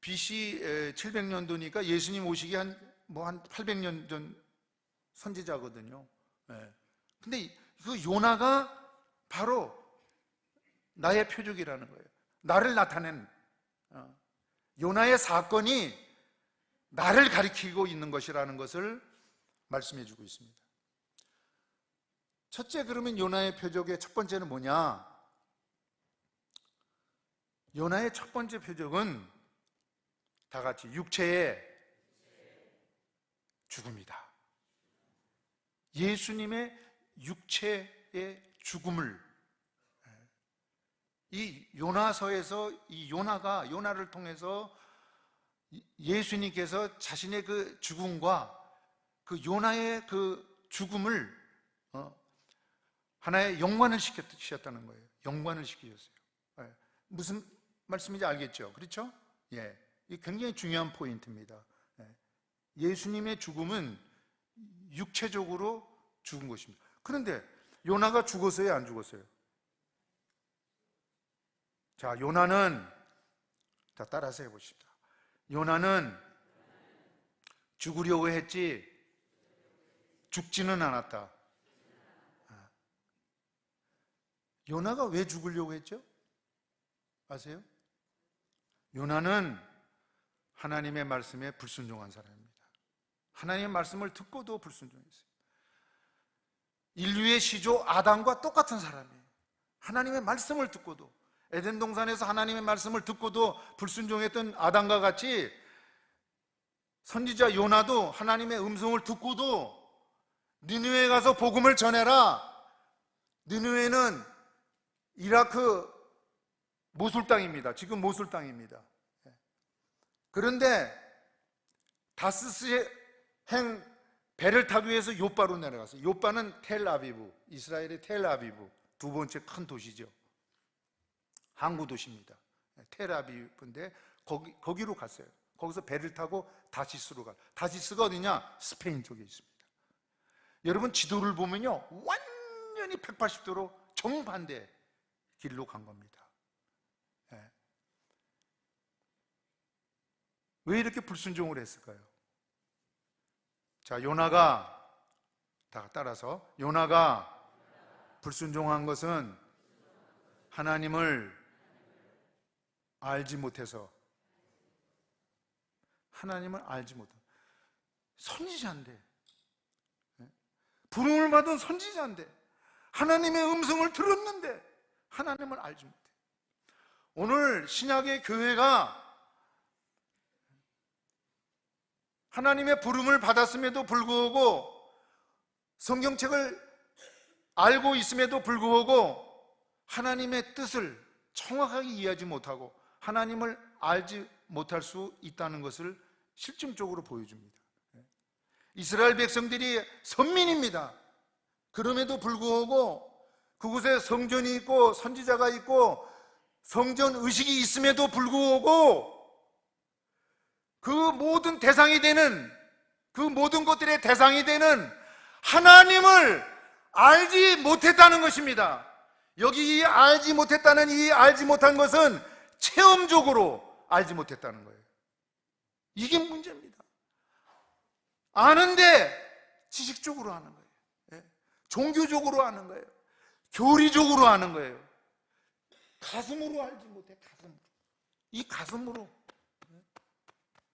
BC 700년도니까 예수님 오시기 한 800년 전 선지자거든요. 네. 근데 그 요나가 바로 나의 표적이라는 거예요. 나를 나타낸 요나의 사건이 나를 가리키고 있는 것이라는 것을 말씀해 주고 있습니다. 첫째, 그러면 요나의 표적의 첫 번째는 뭐냐? 요나의 첫 번째 표적은 다 같이 육체의 죽음이다. 예수님의 육체의 죽음을, 이 요나서에서 이 요나를 통해서 예수님께서 자신의 그 죽음과 그 요나의 그 죽음을 하나의 연관을 시켰다는 거예요. 연관을 시키셨어요. 무슨 말씀인지 알겠죠? 그렇죠? 예, 이 굉장히 중요한 포인트입니다. 예수님의 죽음은 육체적으로 죽은 것입니다. 그런데 요나가 죽었어요, 안 죽었어요? 자, 요나는, 자, 따라서 해보십시다. 요나는 죽으려고 했지 죽지는 않았다. 요나가 왜 죽으려고 했죠? 아세요? 요나는 하나님의 말씀에 불순종한 사람입니다. 하나님의 말씀을 듣고도 불순종했어요. 인류의 시조 아담과 똑같은 사람이에요. 하나님의 말씀을 듣고도, 에덴 동산에서 하나님의 말씀을 듣고도 불순종했던 아담과 같이 선지자 요나도 하나님의 음성을 듣고도 니느웨에 가서 복음을 전해라. 니느웨는 이라크 모술 땅입니다. 지금 모술 땅입니다. 그런데 다스스행 배를 타기 위해서 요바로 내려갔어요. 요바는 텔아비브, 이스라엘의 텔아비브 두 번째 큰 도시죠. 항구 도시입니다. 텔아비브인데 거기로 갔어요. 거기서 배를 타고 다시스로 가요. 다시스가 어디냐? 스페인 쪽에 있습니다. 여러분 지도를 보면요, 완전히 180도로 정반대 길로 간 겁니다. 왜 이렇게 불순종을 했을까요? 자, 요나가, 다 따라서, 요나가 불순종한 것은 하나님을 알지 못해서, 하나님을 알지 못해. 선지자인데, 부름을 받은 선지자인데, 하나님의 음성을 들었는데 하나님을 알지 못해. 오늘 신약의 교회가 하나님의 부름을 받았음에도 불구하고, 성경책을 알고 있음에도 불구하고 하나님의 뜻을 정확하게 이해하지 못하고 하나님을 알지 못할 수 있다는 것을 실증적으로 보여줍니다. 이스라엘 백성들이 선민입니다. 그럼에도 불구하고 그곳에 성전이 있고 선지자가 있고 성전 의식이 있음에도 불구하고 그 모든 대상이 되는, 그 모든 것들의 대상이 되는 하나님을 알지 못했다는 것입니다. 여기 이 알지 못했다는, 이 알지 못한 것은 체험적으로 알지 못했다는 거예요. 이게 문제입니다. 아는데 지식적으로 아는 거예요. 종교적으로 아는 거예요. 교리적으로 아는 거예요. 가슴으로 알지 못해. 가슴으로. 이 가슴으로.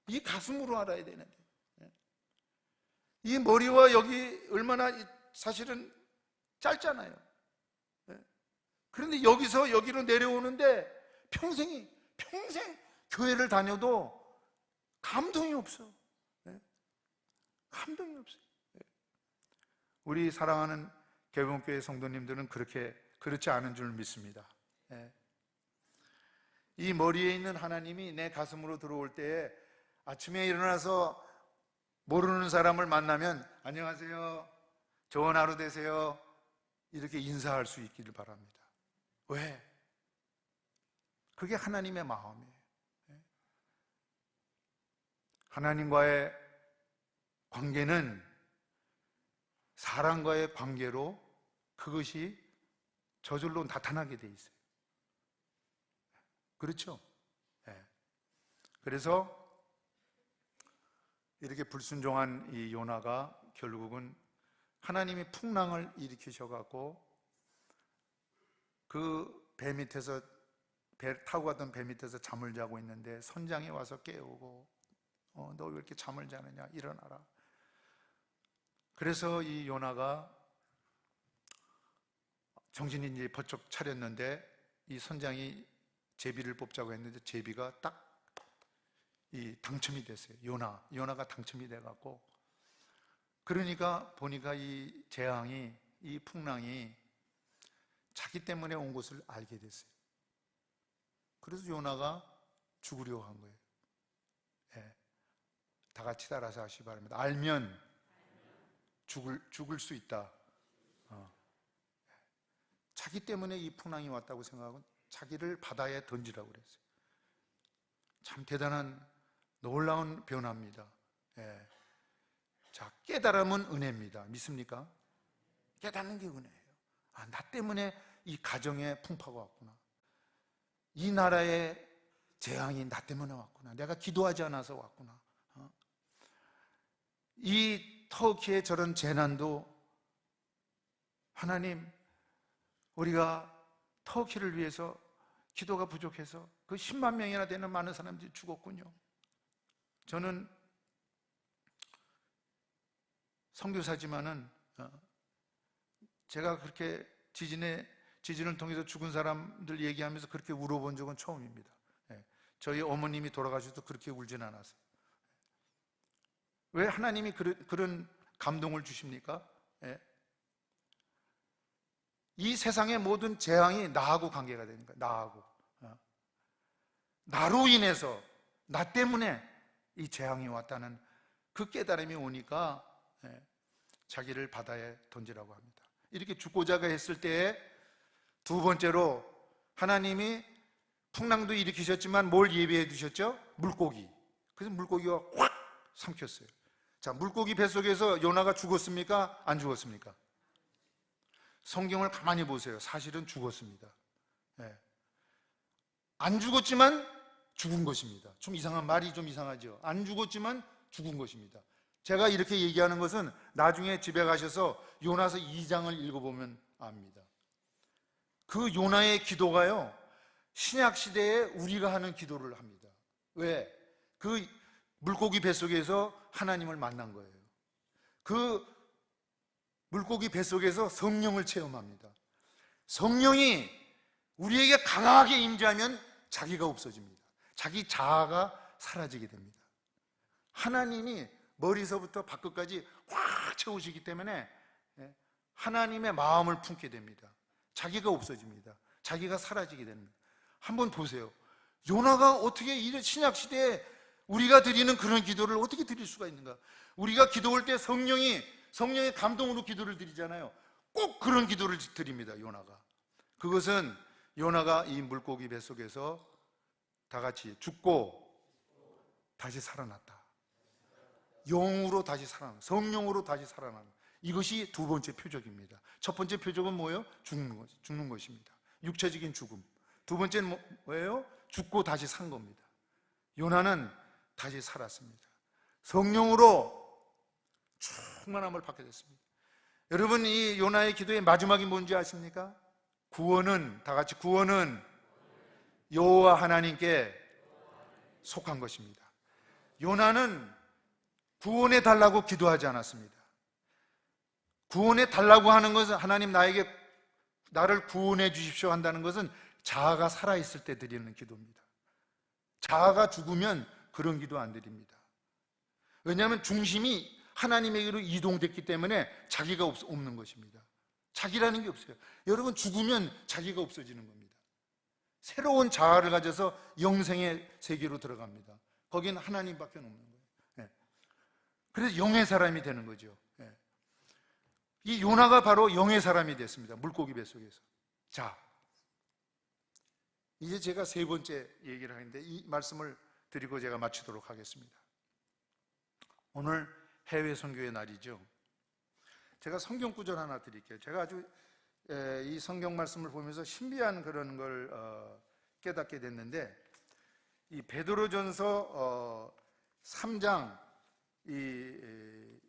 이 가슴으로 알아야 되는데, 이 머리와 여기 얼마나 사실은 짧잖아요. 그런데 여기서 여기로 내려오는데 평생 교회를 다녀도 감동이 없어. 감동이 없어요. 우리 사랑하는 개봉교회 성도님들은 그렇지 않은 줄 믿습니다. 이 머리에 있는 하나님이 내 가슴으로 들어올 때에 아침에 일어나서 모르는 사람을 만나면 안녕하세요, 좋은 하루 되세요, 이렇게 인사할 수 있기를 바랍니다. 왜? 그게 하나님의 마음이에요. 하나님과의 관계는 사람과의 관계로 그것이 저절로 나타나게 돼 있어요. 그렇죠? 그래서 이렇게 불순종한 이 요나가 결국은 하나님이 풍랑을 일으키셔갖고 그 배 밑에서 배 타고 가던 배 밑에서 잠을 자고 있는데 선장이 와서 깨우고 너 왜 이렇게 잠을 자느냐, 일어나라. 그래서 이 요나가 정신이 이제 번쩍 차렸는데 이 선장이 제비를 뽑자고 했는데 제비가 딱 이 당첨이 됐어요. 요나가 당첨이 돼갖고, 그러니까 보니까 이 재앙이, 이 풍랑이 자기 때문에 온 것을 알게 됐어요. 그래서 요나가 죽으려고 한 거예요. 예. 다 같이 따라서 하시기 바랍니다. 알면 죽을 수 있다. 자기 때문에 이 풍랑이 왔다고 생각하고 자기를 바다에 던지라고 그랬어요. 참 대단한 놀라운 변화입니다. 예. 자, 깨달음은 은혜입니다. 믿습니까? 깨닫는 게 은혜예요. 아, 나 때문에 이 가정에 풍파가 왔구나. 이 나라의 재앙이 나 때문에 왔구나. 내가 기도하지 않아서 왔구나. 이 터키의 저런 재난도 하나님, 우리가 터키를 위해서 기도가 부족해서 그 10만 명이나 되는 많은 사람들이 죽었군요. 저는 선교사지만은 제가 그렇게 지진을 통해서 죽은 사람들 얘기하면서 그렇게 울어본 적은 처음입니다. 저희 어머님이 돌아가셔도 그렇게 울진 않았어요. 왜 하나님이 그런 감동을 주십니까? 이 세상의 모든 재앙이 나하고 관계가 되는 거예요. 나하고. 나로 인해서, 나 때문에 이 재앙이 왔다는 그 깨달음이 오니까 자기를 바다에 던지라고 합니다. 이렇게 죽고자가 했을 때에 두 번째로 하나님이 풍랑도 일으키셨지만 뭘 예비해 두셨죠? 물고기. 그래서 물고기가 확 삼켰어요. 자, 물고기 뱃속에서 요나가 죽었습니까? 안 죽었습니까? 성경을 가만히 보세요. 사실은 죽었습니다. 안 죽었지만 죽은 것입니다. 좀 이상한 말이 좀 이상하죠. 안 죽었지만 죽은 것입니다. 제가 이렇게 얘기하는 것은 나중에 집에 가셔서 요나서 2장을 읽어보면 압니다. 그 요나의 기도가요, 신약시대에 우리가 하는 기도를 합니다. 왜? 그 물고기 뱃속에서 하나님을 만난 거예요. 그 물고기 뱃속에서 성령을 체험합니다. 성령이 우리에게 강하게 임재하면 자기가 없어집니다. 자기 자아가 사라지게 됩니다. 하나님이 머리서부터 발끝까지 확 채우시기 때문에 하나님의 마음을 품게 됩니다. 자기가 없어집니다. 자기가 사라지게 됩니다. 한번 보세요. 요나가 어떻게 이 신약시대에 우리가 드리는 그런 기도를 어떻게 드릴 수가 있는가? 우리가 기도할 때 성령의 감동으로 기도를 드리잖아요. 꼭 그런 기도를 드립니다. 요나가. 그것은 요나가 이 물고기 뱃속에서 다 같이 죽고 다시 살아났다. 영으로 다시 살아났다. 성령으로 다시 살아났다. 이것이 두 번째 표적입니다. 첫 번째 표적은 뭐예요? 죽는 것입니다. 육체적인 죽음. 두 번째는 뭐예요? 죽고 다시 산 겁니다. 요나는 다시 살았습니다. 성령으로 충만함을 받게 됐습니다. 여러분, 이 요나의 기도의 마지막이 뭔지 아십니까? 구원은, 다 같이 구원은 여호와 하나님께 속한 것입니다. 요나는 구원해 달라고 기도하지 않았습니다. 구원해 달라고 하는 것은, 하나님 나를 구원해 주십시오 한다는 것은 자아가 살아있을 때 드리는 기도입니다. 자아가 죽으면 그런 기도 안 드립니다. 왜냐하면 중심이 하나님에게로 이동됐기 때문에 자기가 없는 것입니다. 자기라는 게 없어요. 여러분, 죽으면 자기가 없어지는 겁니다. 새로운 자아를 가져서 영생의 세계로 들어갑니다. 거기는 하나님밖에 없는 거예요. 그래서 영의 사람이 되는 거죠. 이 요나가 바로 영의 사람이 됐습니다. 물고기 뱃속에서. 자, 이제 제가 세 번째 얘기를 하는데 이 말씀을 드리고 제가 마치도록 하겠습니다. 오늘 해외 선교의 날이죠. 제가 성경 구절 하나 드릴게요. 제가 아주 이 성경 말씀을 보면서 신비한 그런 걸 깨닫게 됐는데, 이 베드로전서 3장 이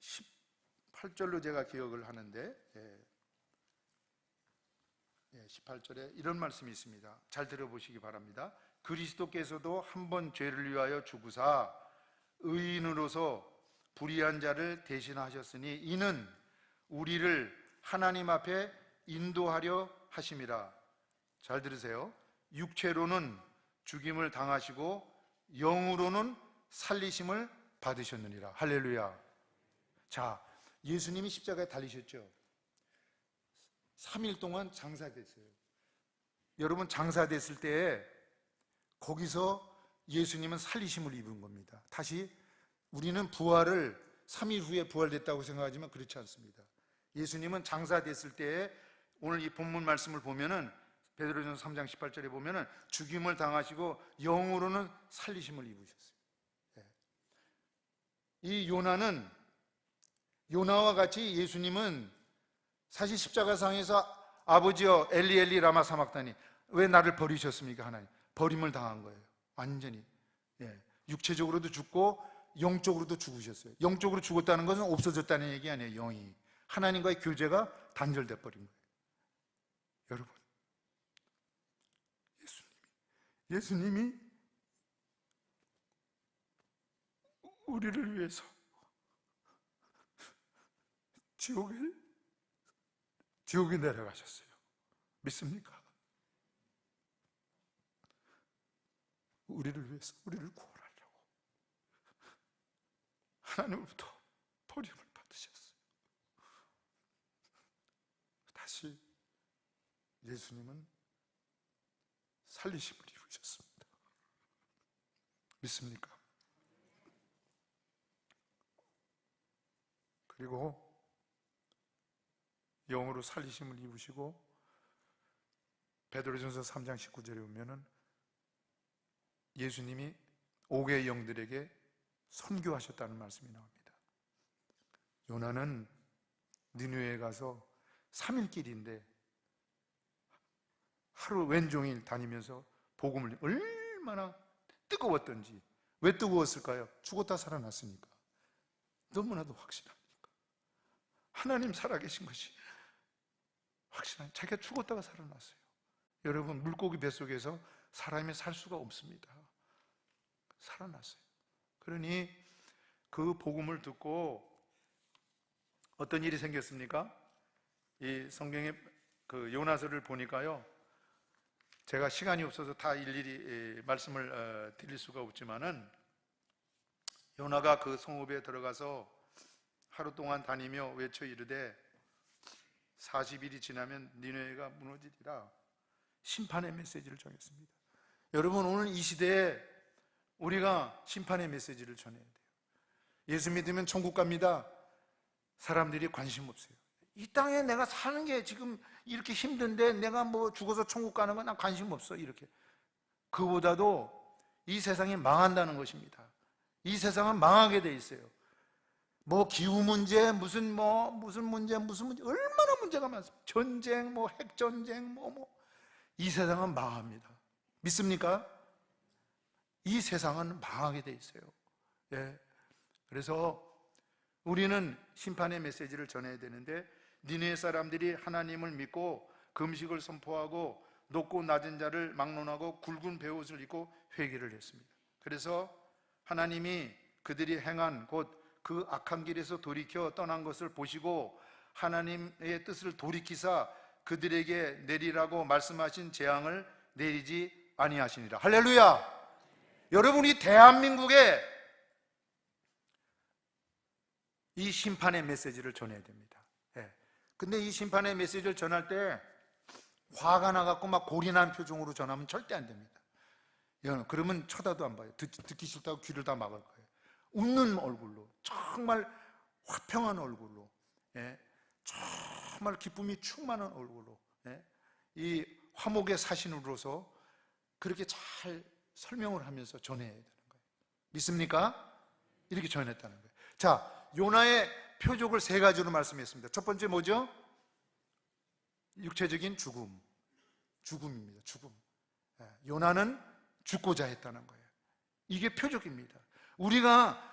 18절로 제가 기억을 하는데, 18절에 이런 말씀이 있습니다. 잘 들어보시기 바랍니다. 그리스도께서도 한 번 죄를 위하여 죽으사 의인으로서 불의한 자를 대신하셨으니 이는 우리를 하나님 앞에 인도하려 하심이라. 잘 들으세요. 육체로는 죽임을 당하시고 영으로는 살리심을 받으셨느니라. 할렐루야. 자, 예수님이 십자가에 달리셨죠. 3일 동안 장사됐어요. 여러분, 장사됐을 때에 거기서 예수님은 살리심을 입은 겁니다. 다시 우리는 부활을 3일 후에 부활됐다고 생각하지만 그렇지 않습니다. 예수님은 장사됐을 때에 오늘 이 본문 말씀을 보면은 베드로전서 3장 18절에 보면은 죽임을 당하시고 영으로는 살리심을 입으셨어요. 이 요나와 같이 예수님은 사실 십자가상에서 아버지여 엘리 엘리 라마 사막다니 왜 나를 버리셨습니까? 하나님 버림을 당한 거예요. 완전히 육체적으로도 죽고 영적으로도 죽으셨어요. 영적으로 죽었다는 것은 없어졌다는 얘기 아니에요. 영이 하나님과의 교제가 단절돼 버린 거예요. 여러분, 예수님이 우리를 위해서 지옥에 내려가셨어요. 믿습니까? 우리를 위해서 우리를 구원하려고 하나님으로부터 버림을 받으셨어요. 다시 예수님은 살리심을 이루셨습니다. 믿습니까? 그리고 영으로 살리심을 입으시고 베드로전서 3장 19절에 보면은 예수님이 5개의 영들에게 선교하셨다는 말씀이 나옵니다. 요나는 니느웨에 가서 3일 길인데 하루 왼종일 다니면서 복음을 얼마나 뜨거웠던지. 왜 뜨거웠을까요? 죽었다 살아났으니까. 너무나도 확신하니까. 하나님 살아계신 것이 확신하니 자기가 죽었다가 살아났어요. 여러분, 물고기 뱃속에서 사람이 살 수가 없습니다. 살아났어요. 그러니 그 복음을 듣고 어떤 일이 생겼습니까? 이 성경의 그 요나서를 보니까요, 제가 시간이 없어서 다 일일이 말씀을 드릴 수가 없지만은 요나가 그 성읍에 들어가서 하루 동안 다니며 외쳐 이르되 40일이 지나면 니느웨가 무너지리라. 심판의 메시지를 전했습니다. 여러분, 오늘 이 시대에 우리가 심판의 메시지를 전해야 돼요. 예수 믿으면 천국 갑니다. 사람들이 관심 없어요. 이 땅에 내가 사는 게 지금 이렇게 힘든데 내가 뭐 죽어서 천국 가는 건 난 관심 없어. 이렇게. 그보다도 이 세상이 망한다는 것입니다. 이 세상은 망하게 돼 있어요. 뭐 기후 문제, 무슨 문제, 얼마나 문제가 많습니다. 전쟁, 뭐 핵전쟁, 이 세상은 망합니다. 믿습니까? 이 세상은 망하게 돼 있어요. 그래서 우리는 심판의 메시지를 전해야 되는데 니느웨 사람들이 하나님을 믿고 금식을 선포하고 높고 낮은 자를 막론하고 굵은 베옷을 입고 회개를 했습니다. 그래서 하나님이 그들이 행한 곧 그 악한 길에서 돌이켜 떠난 것을 보시고 하나님의 뜻을 돌이키사 그들에게 내리라고 말씀하신 재앙을 내리지 아니하시니라. 할렐루야. 여러분이 대한민국에 이 심판의 메시지를 전해야 됩니다. 근데 이 심판의 메시지를 전할 때 화가 나갖고 막 고린한 표정으로 전하면 절대 안 됩니다. 그러면 쳐다도 안 봐요. 듣기 싫다고 귀를 다 막을 거예요. 웃는 얼굴로, 정말 화평한 얼굴로, 정말 기쁨이 충만한 얼굴로, 이 화목의 사신으로서 그렇게 잘 설명을 하면서 전해야 되는 거예요. 믿습니까? 이렇게 전했다는 거예요. 자, 요나의 표적을 3가지로 말씀했습니다. 첫 번째 뭐죠? 육체적인 죽음입니다. 죽음. 요나는 죽고자 했다는 거예요. 이게 표적입니다. 우리가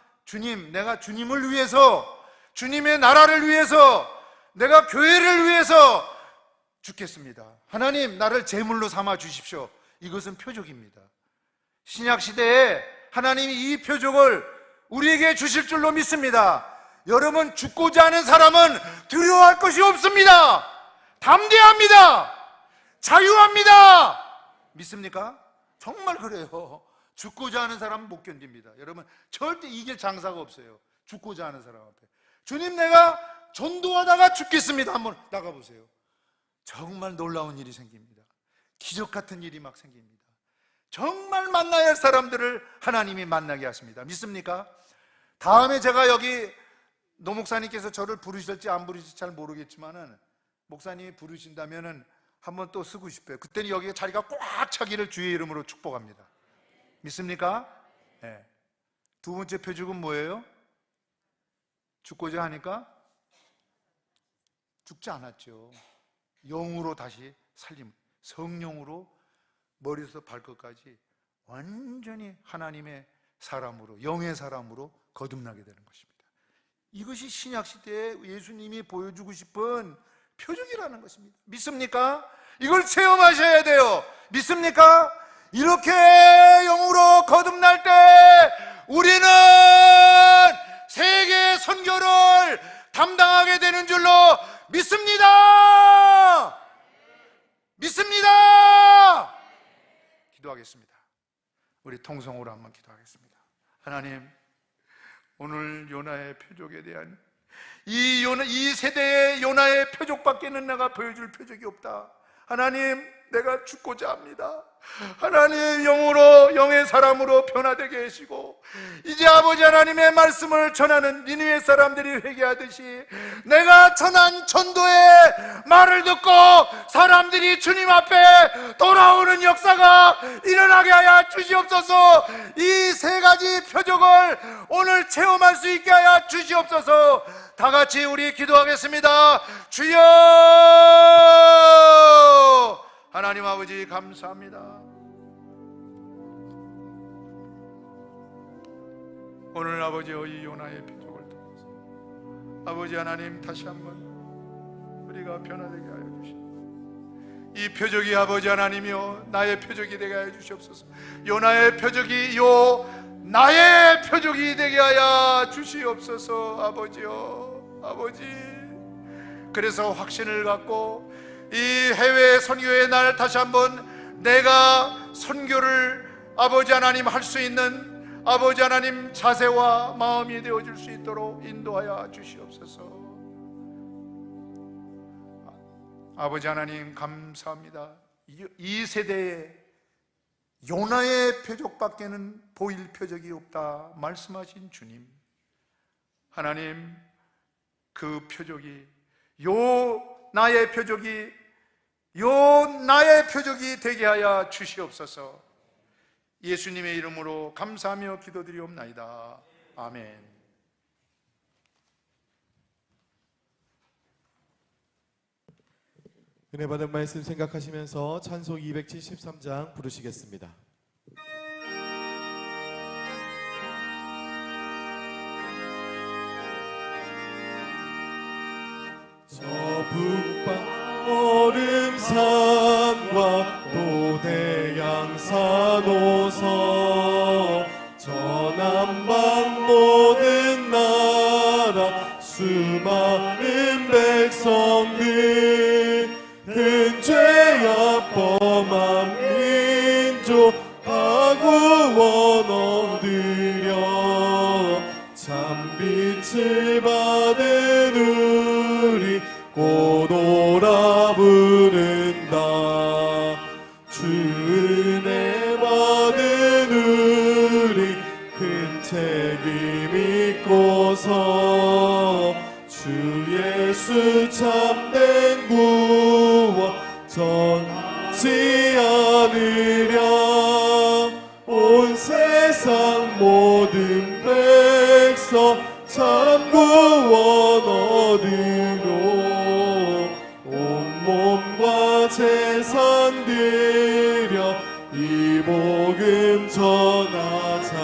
내가 주님을 위해서, 주님의 나라를 위해서, 내가 교회를 위해서 죽겠습니다. 하나님, 나를 제물로 삼아 주십시오. 이것은 표적입니다. 신약 시대에 하나님이 이 표적을 우리에게 주실 줄로 믿습니다. 여러분, 죽고자 하는 사람은 두려워할 것이 없습니다. 담대합니다. 자유합니다. 믿습니까? 정말 그래요. 죽고자 하는 사람은 못 견딥니다. 여러분, 절대 이길 장사가 없어요. 죽고자 하는 사람 앞에. 주님, 내가 전도하다가 죽겠습니다. 한번 나가보세요. 정말 놀라운 일이 생깁니다. 기적 같은 일이 막 생깁니다. 정말 만나야 할 사람들을 하나님이 만나게 하십니다. 믿습니까? 다음에 제가 여기 노 목사님께서 저를 부르실지 안 부르실지 잘 모르겠지만은, 목사님이 부르신다면은 한번 또 쓰고 싶어요. 그때는 여기 자리가 꽉 차기를 주의 이름으로 축복합니다. 믿습니까? 네. 두 번째 표적은 뭐예요? 죽고자 하니까 죽지 않았죠. 영으로 다시 살림, 성령으로 머리에서 발끝까지 완전히 하나님의 사람으로, 영의 사람으로 거듭나게 되는 것입니다. 이것이 신약 시대에 예수님이 보여주고 싶은 표적이라는 것입니다. 믿습니까? 이걸 체험하셔야 돼요. 믿습니까? 이렇게 영으로 거듭날 때 우리는 세계 선교를 담당하게 되는 줄로 믿습니다. 믿습니다. 기도하겠습니다. 우리 통성으로 한번 기도하겠습니다. 하나님, 오늘 요나의 표적에 대한 이 세대의 요나의 표적밖에는 내가 보여줄 표적이 없다. 하나님, 내가 죽고자 합니다. 하나님, 영으로, 영의 사람으로 변화되게 하시고, 이제 아버지 하나님의 말씀을 전하는 니느웨 사람들이 회개하듯이 내가 전한 전도의 말을 듣고 사람들이 주님 앞에 돌아오는 역사가 일어나게 하여 주시옵소서. 이 세 가지 표적을 오늘 체험할 수 있게 하여 주시옵소서. 다 같이 우리 기도하겠습니다. 주여! 하나님 아버지, 감사합니다. 오늘 아버지의 이 요나의 표적을 통해서 아버지 하나님, 다시 한번 우리가 변화되게 하여 주시옵소서. 이 표적이 아버지 하나님이여 나의 표적이 되게 하여 주시옵소서. 요나의 표적이 나의 표적이 되게 하여 주시옵소서. 아버지여, 아버지, 그래서 확신을 갖고 이 해외 선교의 날 다시 한번 내가 선교를 아버지 하나님 할 수 있는 아버지 하나님 자세와 마음이 되어줄 수 있도록 인도하여 주시옵소서. 아버지 하나님, 감사합니다. 이 세대에 요나의 표적밖에는 보일 표적이 없다 말씀하신 주님, 하나님, 그 표적이 나의 표적이 되게 하여 주시옵소서. 예수님의 이름으로 감사하며 기도드리옵나이다. 아멘. 은혜 받은 말씀 생각하시면서 찬송 273장 부르시겠습니다. 저 북방 얼음산과 또 대양산 오서 저 남방 모든 나라 수많은 백성들 큰 죄악 범한 민족 다 구원 얻으려 참빛을 받은 우리 고도라 부른다. 주 은혜 받은 우리 큰 책임 믿고서 주 예수 참된 구원 전치 않으랴. 온 세상 모든 백성 참 구원 얻으러 온몸과 재산 드려 이 복음 전하자.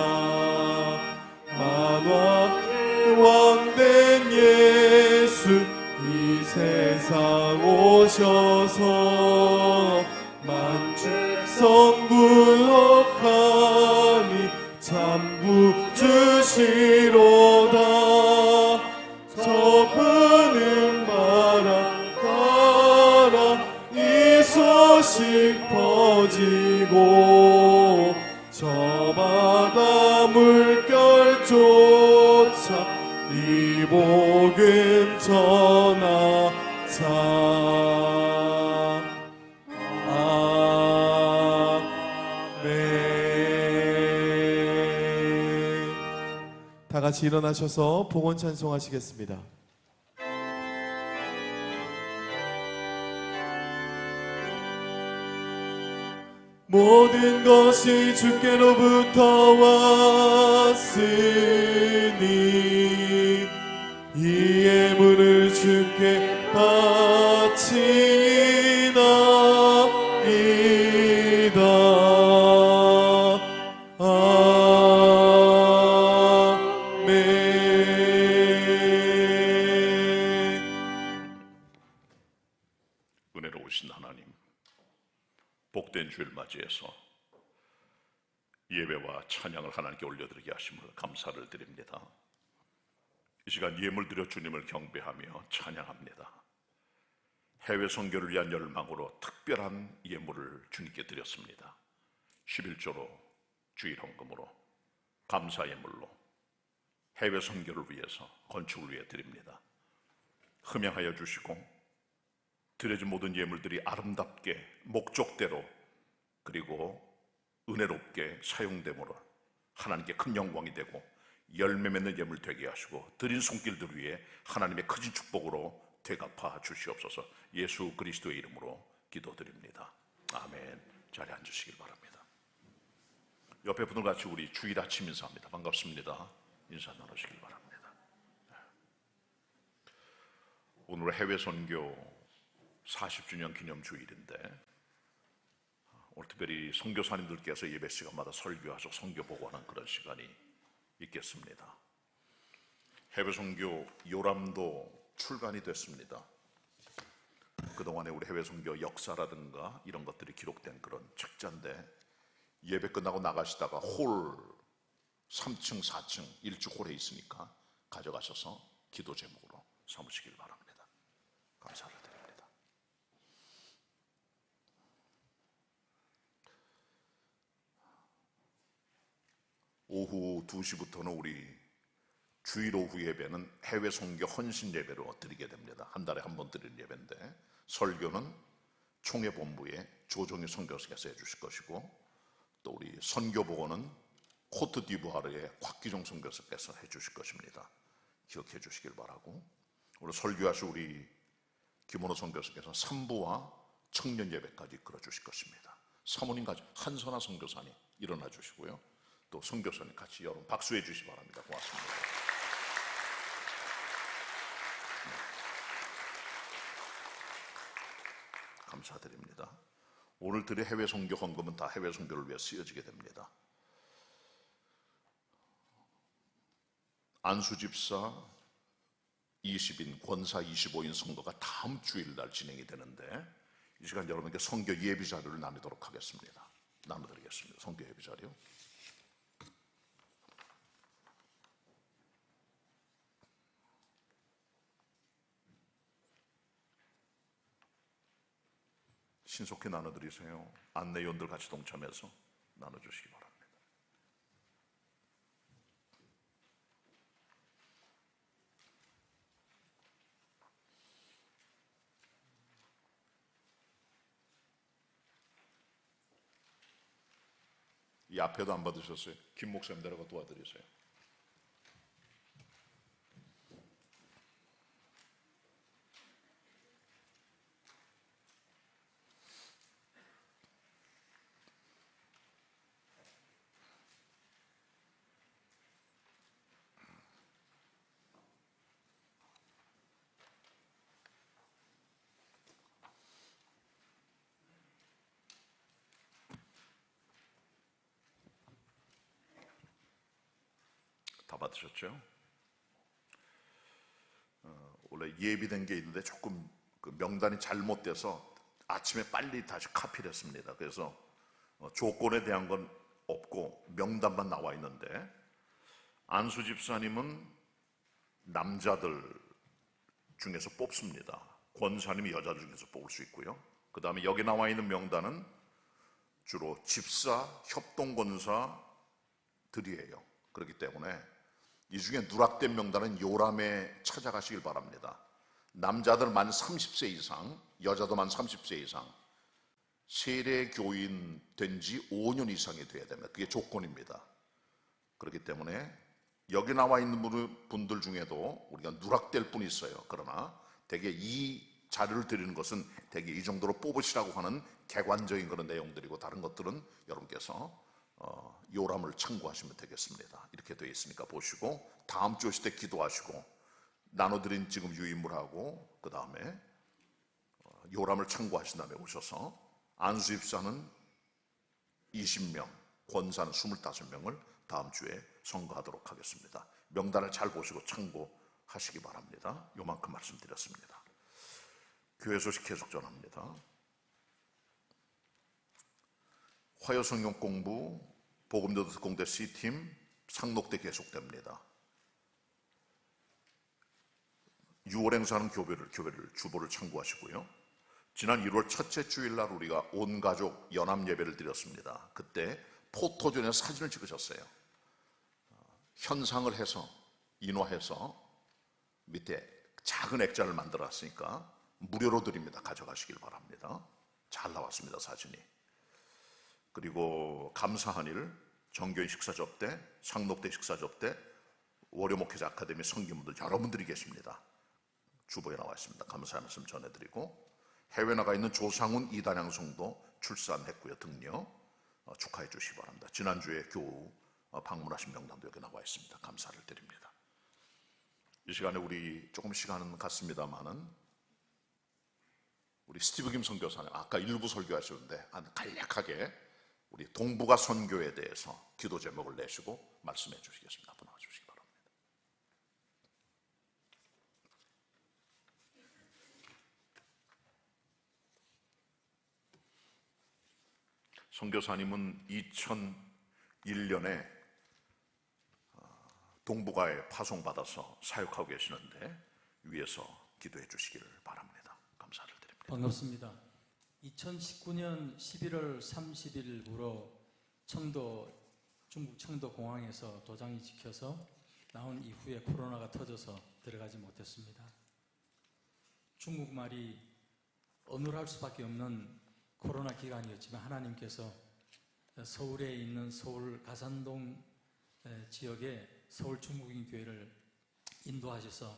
만왕의 왕 된 예수 이 세상 오셔서 만축성구역하니 잠부 주시로다. 저 푸른 바람 따라 이 소식 퍼지고 저 바다 물결조차 이 복음 전하자. 아멘. 다 같이 일어나셔서 복원 찬송하시겠습니다. 모든 것이 주께로부터 왔으니 이 예물을 주께 바치나이다. 아멘. 은혜로우신 하나님, 복된 주일 맞이해서 예배와 찬양을 하나님께 올려드리게 하심을 감사를 드립니다. 이 시간 예물 드려 주님을 경배하며 찬양합니다. 해외 선교를 위한 열망으로 특별한 예물을 주님께 드렸습니다. 11조로 주일 헌금으로 감사 예물로 해외 선교를 위해서 건축을 위해 드립니다. 흠양하여 주시고 드려진 모든 예물들이 아름답게 목적대로 그리고 은혜롭게 사용됨으로 하나님께 큰 영광이 되고 열매 맺는 예물 되게 하시고 드린 손길들 위해 하나님의 크신 축복으로 되갚아 주시옵소서. 예수 그리스도의 이름으로 기도드립니다. 아멘. 자리에 앉으시길 바랍니다. 옆에 분들 같이 우리 주일 아침 인사합니다. 반갑습니다. 인사 나누시길 바랍니다. 오늘 해외 선교 40주년 기념 주일인데 오늘 특별히 선교사님들께서 예배 시간마다 설교하셔 선교 보고하는 그런 시간이 있겠습니다. 해외 선교 요람도 출간이 됐습니다. 그동안에 우리 해외 선교 역사라든가 이런 것들이 기록된 그런 책자인데 예배 끝나고 나가시다가 홀 3층, 4층 일찍 홀에 있으니까 가져가셔서 기도 제목으로 삼으시길 바랍니다. 감사를 드립니다. 오후 2시부터는 우리 주일 오후 예배는 해외 선교 헌신 예배로 드리게 됩니다. 한 달에 한 번 드리는 예배인데 설교는 총회본부의 조정희 선교사께서 해주실 것이고 또 우리 선교 보고는 코트디부아르의 곽기종 선교사께서 해주실 것입니다. 기억해 주시길 바라고 오늘 설교하실 우리 김원호 선교사께서 3부와 청년 예배까지 이끌어 주실 것입니다. 사모님 같이 한선아 선교사님 일어나 주시고요. 또 선교사님 같이 여러분 박수해 주시기 바랍니다. 고맙습니다. 감사드립니다. 오늘 드릴 해외 선교 헌금은 다 해외 선교를 위해 쓰여지게 됩니다. 안수 집사 20인, 권사 25인 성도가 다음 주일날 진행이 되는데 이 시간 여러분께 선교 예비 자료를 나누도록 하겠습니다. 나눠드리겠습니다. 선교 예비 자료. 신속히 나눠드리세요. 안내위원들 같이 동참해서 나눠주시기 바랍니다. 이 앞에도 안 받으셨어요? 김 목사님 내려가 도와드리세요. 다 받으셨죠? 원래 예비된 게 있는데 조금 그 명단이 잘못돼서 아침에 빨리 다시 카피를 했습니다. 그래서 조건에 대한 건 없고 명단만 나와 있는데, 안수 집사님은 남자들 중에서 뽑습니다. 권사님이 여자들 중에서 뽑을 수 있고요. 그 다음에 여기 나와 있는 명단은 주로 집사, 협동권사들이에요. 그렇기 때문에 이 중에 누락된 명단은 요람에 찾아가시길 바랍니다. 남자들 만 30세 이상, 여자도 만 30세 이상, 세례 교인 된 지 5년 이상이 돼야 됩니다. 그게 조건입니다. 그렇기 때문에 여기 나와 있는 분들 중에도 우리가 누락될 분이 있어요. 그러나 대개 이 자료를 드리는 것은 대개 이 정도로 뽑으시라고 하는 객관적인 그런 내용들이고, 다른 것들은 여러분께서 요람을 참고하시면 되겠습니다. 이렇게 되어 있으니까 보시고 다음 주 오실 때 기도하시고, 나눠드린 지금 유인물하고 그 다음에 요람을 참고하신 다음에 오셔서 안수 집사는 20명, 권사는 25명을 다음 주에 선거하도록 하겠습니다. 명단을 잘 보시고 참고하시기 바랍니다. 요만큼 말씀드렸습니다. 교회 소식 계속 전합니다. 화요성경 공부 복음도도 특공대 C팀 상록대 계속됩니다. 6월 행사하는 교회를 주보를 참고하시고요. 지난 1월 첫째 주일날 우리가 온 가족 연합 예배를 드렸습니다. 그때 포토존에 사진을 찍으셨어요. 현상을 해서 인화해서 밑에 작은 액자를 만들었으니까 무료로 드립니다. 가져가시길 바랍니다. 잘 나왔습니다, 사진이. 그리고 감사한 일, 정교인 식사 접대, 상록대 식사 접대, 월요 목회자 아카데미 성기분들 여러분들이 계십니다. 주보에 나와 있습니다. 감사의 말씀 전해드리고, 해외 나가 있는 조상훈 이단양 성도 출산했고요. 등려 축하해 주시기 바랍니다. 지난주에 교우 방문하신 명단도 여기 나와 있습니다. 감사를 드립니다. 이 시간에 우리 조금 시간은 갔습니다만은 우리 스티브 김 선교사님 아까 일부 설교하셨는데 간략하게 우리 동북아 선교에 대해서 기도 제목을 내시고 말씀해 주시겠습니다. 한번 나와주시기 바랍니다. 선교사님은 2001년에 동북아에 파송받아서 사역하고 계시는데 위에서 기도해 주시기를 바랍니다. 감사를 드립니다. 반갑습니다. 2019년 11월 30일부로 중국 청도 공항에서 도장이 찍혀서 나온 이후에 코로나가 터져서 들어가지 못했습니다. 중국말이 어눌할 수밖에 없는 코로나 기간이었지만 하나님께서 서울에 있는 서울 가산동 지역에 서울 중국인 교회를 인도하셔서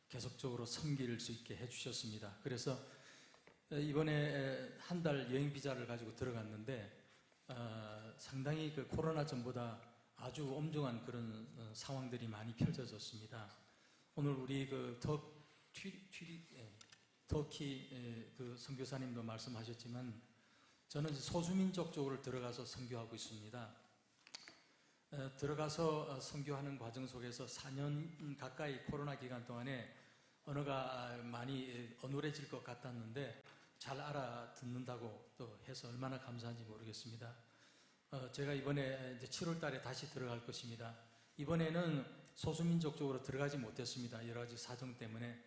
계속적으로 섬길 수 있게 해주셨습니다. 그래서 이번에 한 달 여행 비자를 가지고 들어갔는데 상당히 그 코로나 전보다 아주 엄중한 그런 상황들이 많이 펼쳐졌습니다. 오늘 우리 그 터키 그 선교사님도 말씀하셨지만 저는 소수민족 쪽으로 들어가서 선교하고 있습니다. 들어가서 선교하는 과정 속에서 4년 가까이 코로나 기간 동안에 언어가 많이 어눌해질 것 같았는데 잘 알아듣는다고 또 해서 얼마나 감사한지 모르겠습니다. 제가 이번에 이제 7월 달에 다시 들어갈 것입니다. 이번에는 소수민족 쪽으로 들어가지 못했습니다. 여러 가지 사정 때문에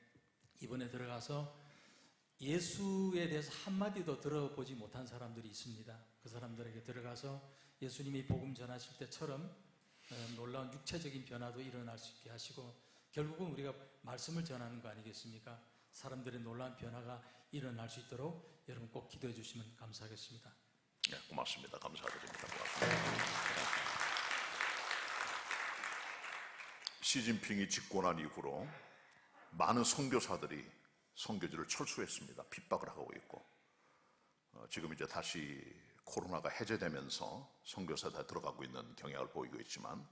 이번에 들어가서 예수에 대해서 한마디도 들어보지 못한 사람들이 있습니다. 그 사람들에게 들어가서 예수님이 복음 전하실 때처럼 놀라운 육체적인 변화도 일어날 수 있게 하시고 결국은 우리가 말씀을 전하는 거 아니겠습니까? 사람들의 놀라운 변화가 일어날 수 있도록 여러분 꼭 기도해 주시면 감사하겠습니다. 네, 고맙습니다. 감사드립니다. 고맙습니다. 시진핑이 집권한 이후로 많은 선교사들이 선교지를 철수했습니다. 핍박을 하고 있고 지금 이제 다시 코로나가 해제되면서 선교사가 들어가고 있는 경향을 보이고 있지만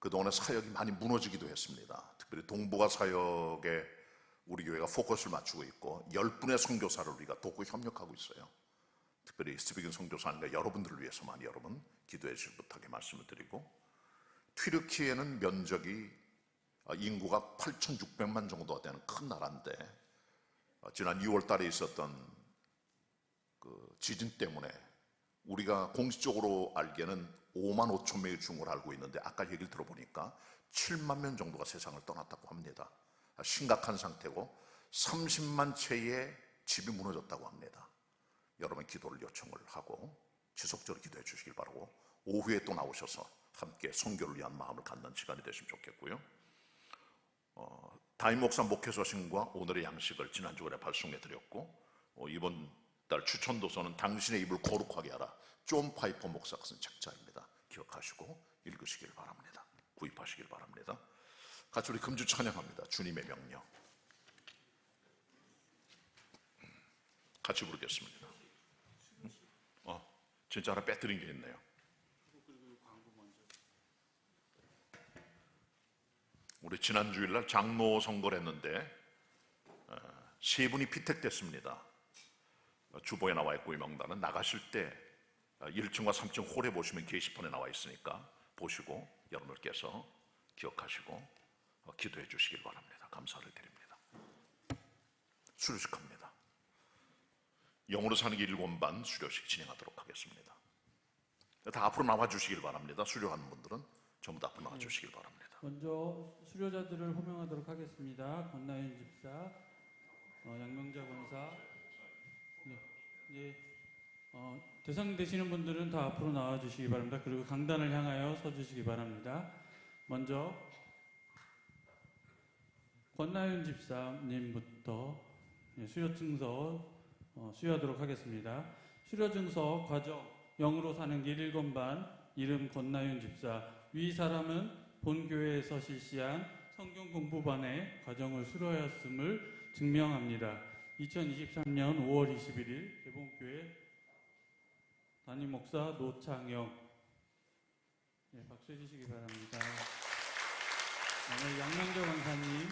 그동안의 사역이 많이 무너지기도 했습니다. 특별히 동북아 사역에 우리 교회가 포커스를 맞추고 있고 10분의 선교사를 우리가 돕고 협력하고 있어요. 특별히 스티븐 선교사님과 여러분들을 위해서만 여러분 기도해 주실 부탁에 말씀을 드리고, 튀르키예는 면적이 인구가 8,600만 정도가 되는 큰 나라인데 지난 6월 달에 있었던 그 지진 때문에 우리가 공식적으로 알기에는 5만 5천 명이 죽은 걸 알고 있는데 아까 얘기를 들어보니까 7만 명 정도가 세상을 떠났다고 합니다. 심각한 상태고 30만 채의 집이 무너졌다고 합니다. 여러분 기도를 요청을 하고 지속적으로 기도해 주시길 바라고 오후에 또 나오셔서 함께 선교를 위한 마음을 갖는 시간이 되시면 좋겠고요. 담임 목사 목회 소식과 오늘의 양식을 지난주에 발송해 드렸고 이번 달 추천 도서는 당신의 입을 거룩하게 하라, 존 파이퍼 목사가 쓴 책자입니다. 기억하시고 읽으시길 바랍니다. 구입하시길 바랍니다. 같이 우리 금주 찬양합니다. 주님의 명령. 같이 부르겠습니다. 진짜 하나 빼뜨린 게 있네요. 우리 지난 주일날 장로 선거를 했는데 세 분이 피택됐습니다. 주보에 나와 있고 이 명단은 나가실 때 1층과 3층 홀에 보시면 게시판에 나와 있으니까 보시고 여러분들께서 기억하시고 기도해 주시길 바랍니다. 감사를 드립니다. 수료식합니다. 영으로 사는 길 7반 수료식 진행하도록 하겠습니다. 다 앞으로 나와 주시길 바랍니다. 수료하는 분들은 전부 다 앞으로 나와 주시길 바랍니다. 먼저 수료자들을 호명하도록 하겠습니다. 권나윤 집사, 양명자 권사. 대상 되시는 분들은 다 앞으로 나와 주시기 바랍니다. 그리고 강단을 향하여 서 주시기 바랍니다. 먼저 권나윤 집사님부터 수료증서 수여하도록 하겠습니다. 수료증서 과정 영으로 사는 길 1권반 이름 권나윤 집사. 위 사람은 본교회에서 실시한 성경 공부반의 과정을 수료하였음을 증명합니다. 2023년 5월 21일 개봉교회 담임 목사 노창영. 박수 해주시기 바랍니다. 양명자 권사님.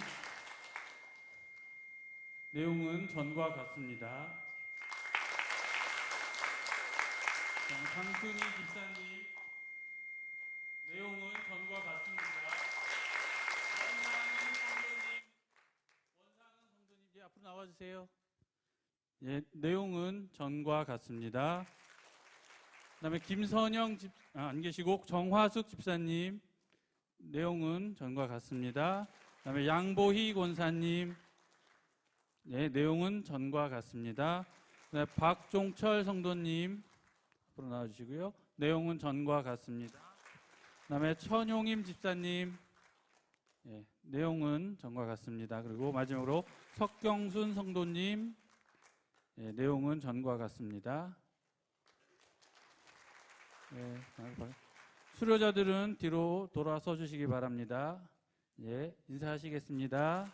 내용은 전과 같습니다. 강순희 집사님. 내용은 전과 같습니다. 원상은 성도님, 앞으로 나와주세요. 내용은 전과 같습니다. 그다음에 김선영 안 계시고 정화숙 집사님. 내용은 전과 같습니다. 그다음에 양보희 권사님. 내용은 전과 같습니다. 그다음에 박종철 성도님 앞으로 나와주시고요. 내용은 전과 같습니다. 그다음에 천용임 집사님. 내용은 전과 같습니다. 그리고 마지막으로 석경순 성도님. 내용은 전과 같습니다. 수료자들은 뒤로 돌아서 주시기 바랍니다. 인사하시겠습니다.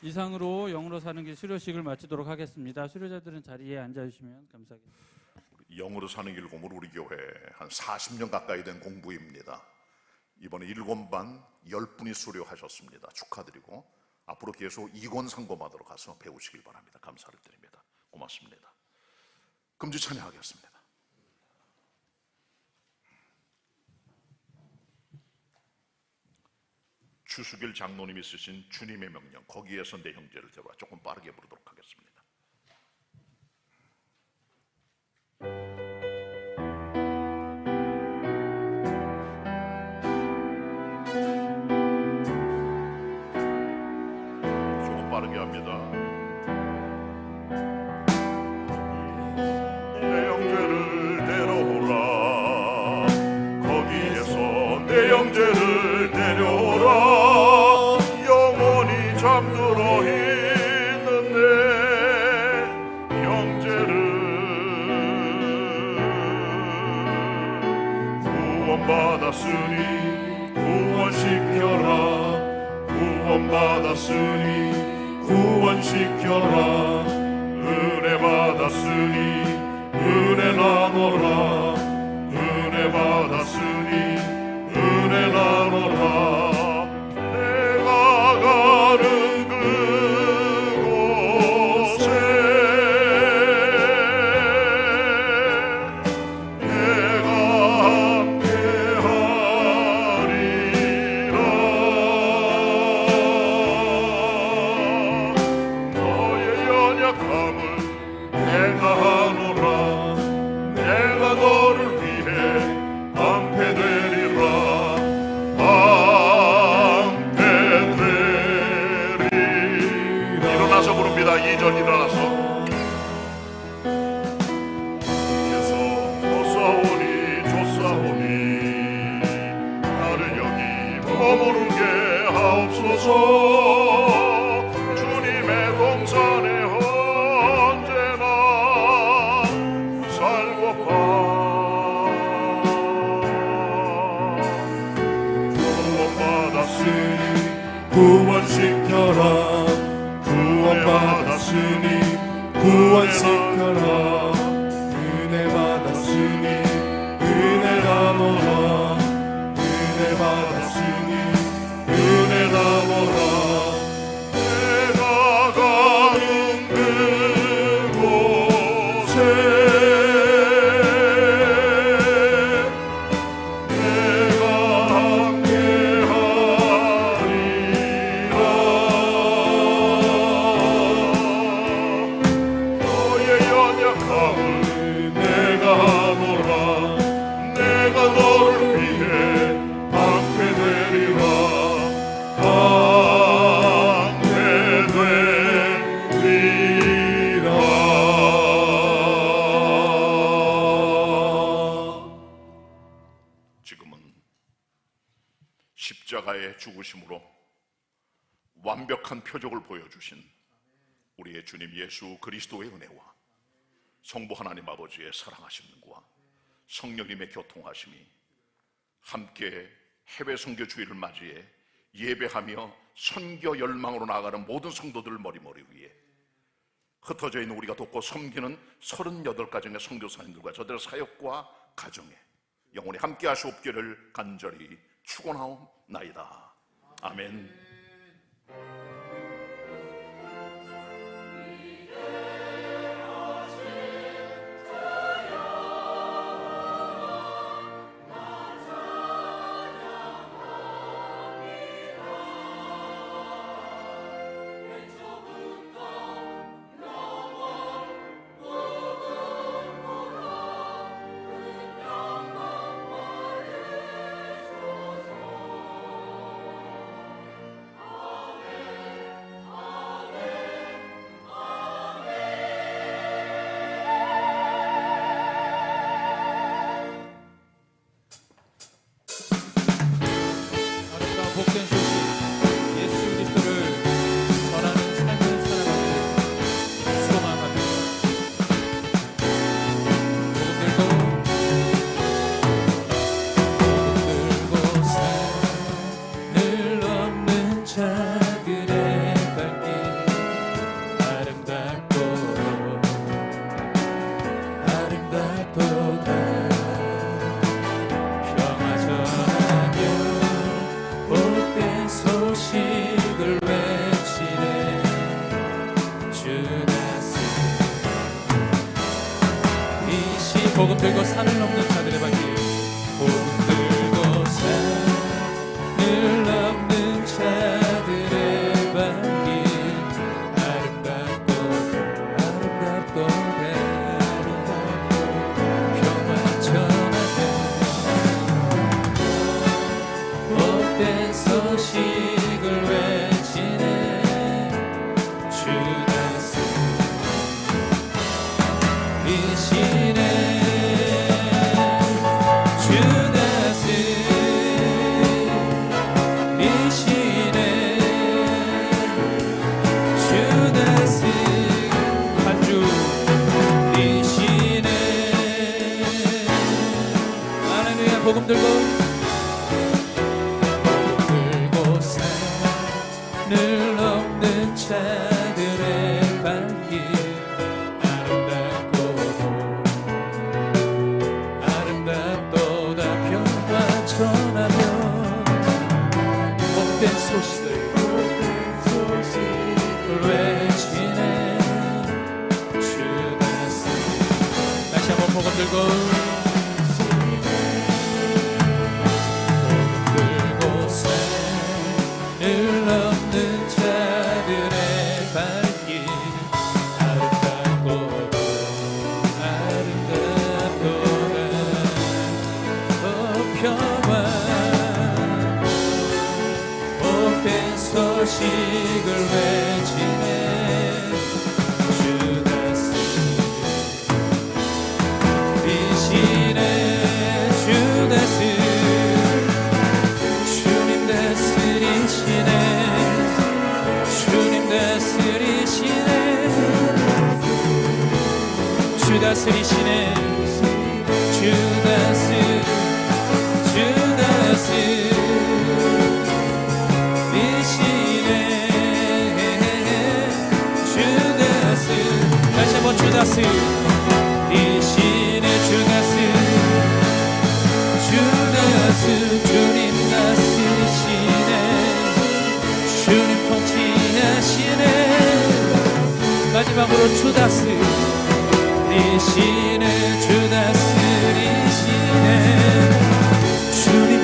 이상으로 영으로 사는 길 수료식을 마치도록 하겠습니다. 수료자들은 자리에 앉아주시면 감사하겠습니다. 영으로 사는 길 공부를 우리 교회 한 40년 가까이 된 공부입니다. 이번에 1권반 10분이 수료하셨습니다. 축하드리고 앞으로 계속 2권 상고받으러 가서 배우시길 바랍니다. 감사를 드립니다. 고맙습니다. 금주 찬양하겠습니다. 주수길 장로님이 쓰신 주님의 명령, 거기에서 내 형제를 데려와, 조금 빠르게 부르도록 하겠습니다. 조금 빠르게 합니다. 내 형제를 데려오라, 거기에서 내 형제를 데려오라. 영원히 잠들어 있는 내 형제를 구원받았으니 구원시켜라. 구원받았으니 구원시켜라. 은혜 받았으니 은혜 나눠라. 은혜 받았으니 은혜 나눠라. 내가 가는 그곳에 내가 함께하리라. 일어나서 조사오니 나를 여기 머무르게 하옵소서. 주님의 동산에 언제나 살고파. 구원받았으니 구원시켜라. 구원받았으니 구원시켜라. 은혜 받았으니 은혜라노라. 은혜 받았으니 은혜라노라. 내가 가는 그곳에 내가 함께하리라. 너의 연약함을 내가 하노라. 내가 너를 위해 방패 되리라. 방패 되리라. 지금은 십자가의 죽으심으로 완벽한 표적을 보여주신 우리의 주님 예수 그리스도의 은혜와 성부 하나님 아버지의 사랑하심과 성령님의 교통하심이 함께 해외 선교 주일을 맞이해 예배하며 선교 열망으로 나아가는 모든 성도들 머리머리 위에 흩어져 있는 우리가 돕고 섬기는 38가정의 선교사님들과 저들의 사역과 가정에 영원히 함께 하시옵기를 간절히 축원하옵나이다. 아멘. 복된 소식 예수 그리스도를 전하는 삶을 살아가기를 소망합니다. 오늘도 산을 넘는 자들의 발길 아름답도다. 평화 전하며 복된 소식을 외치네. 주 다스 이시 복음 들고 산을 넘는 자들의 발길. 복음 들고 산을 넘는 자들의 발길 아름답도다. 평화 전하며 복된 소식을 외치네. 주 다스 이시네. 주 다스 이시네. 주 다스 한주 이시네. 할렐루야. 복음 들고 산을 넘는 자들의 발길 아름답도다. 평화 전하며 복된 소식을 외치네. 주 다스 다시 한번 복음 들고 산을 넘는 자들의 발길 아름답도다. 평화 복된 소식을 외치네. 주 주 다스리시네 주 다시 한번 주 다스리시네 주님 다스리시네 주님 통치하시네 마지막으로 주 다스리시네 주 다스리시네 주님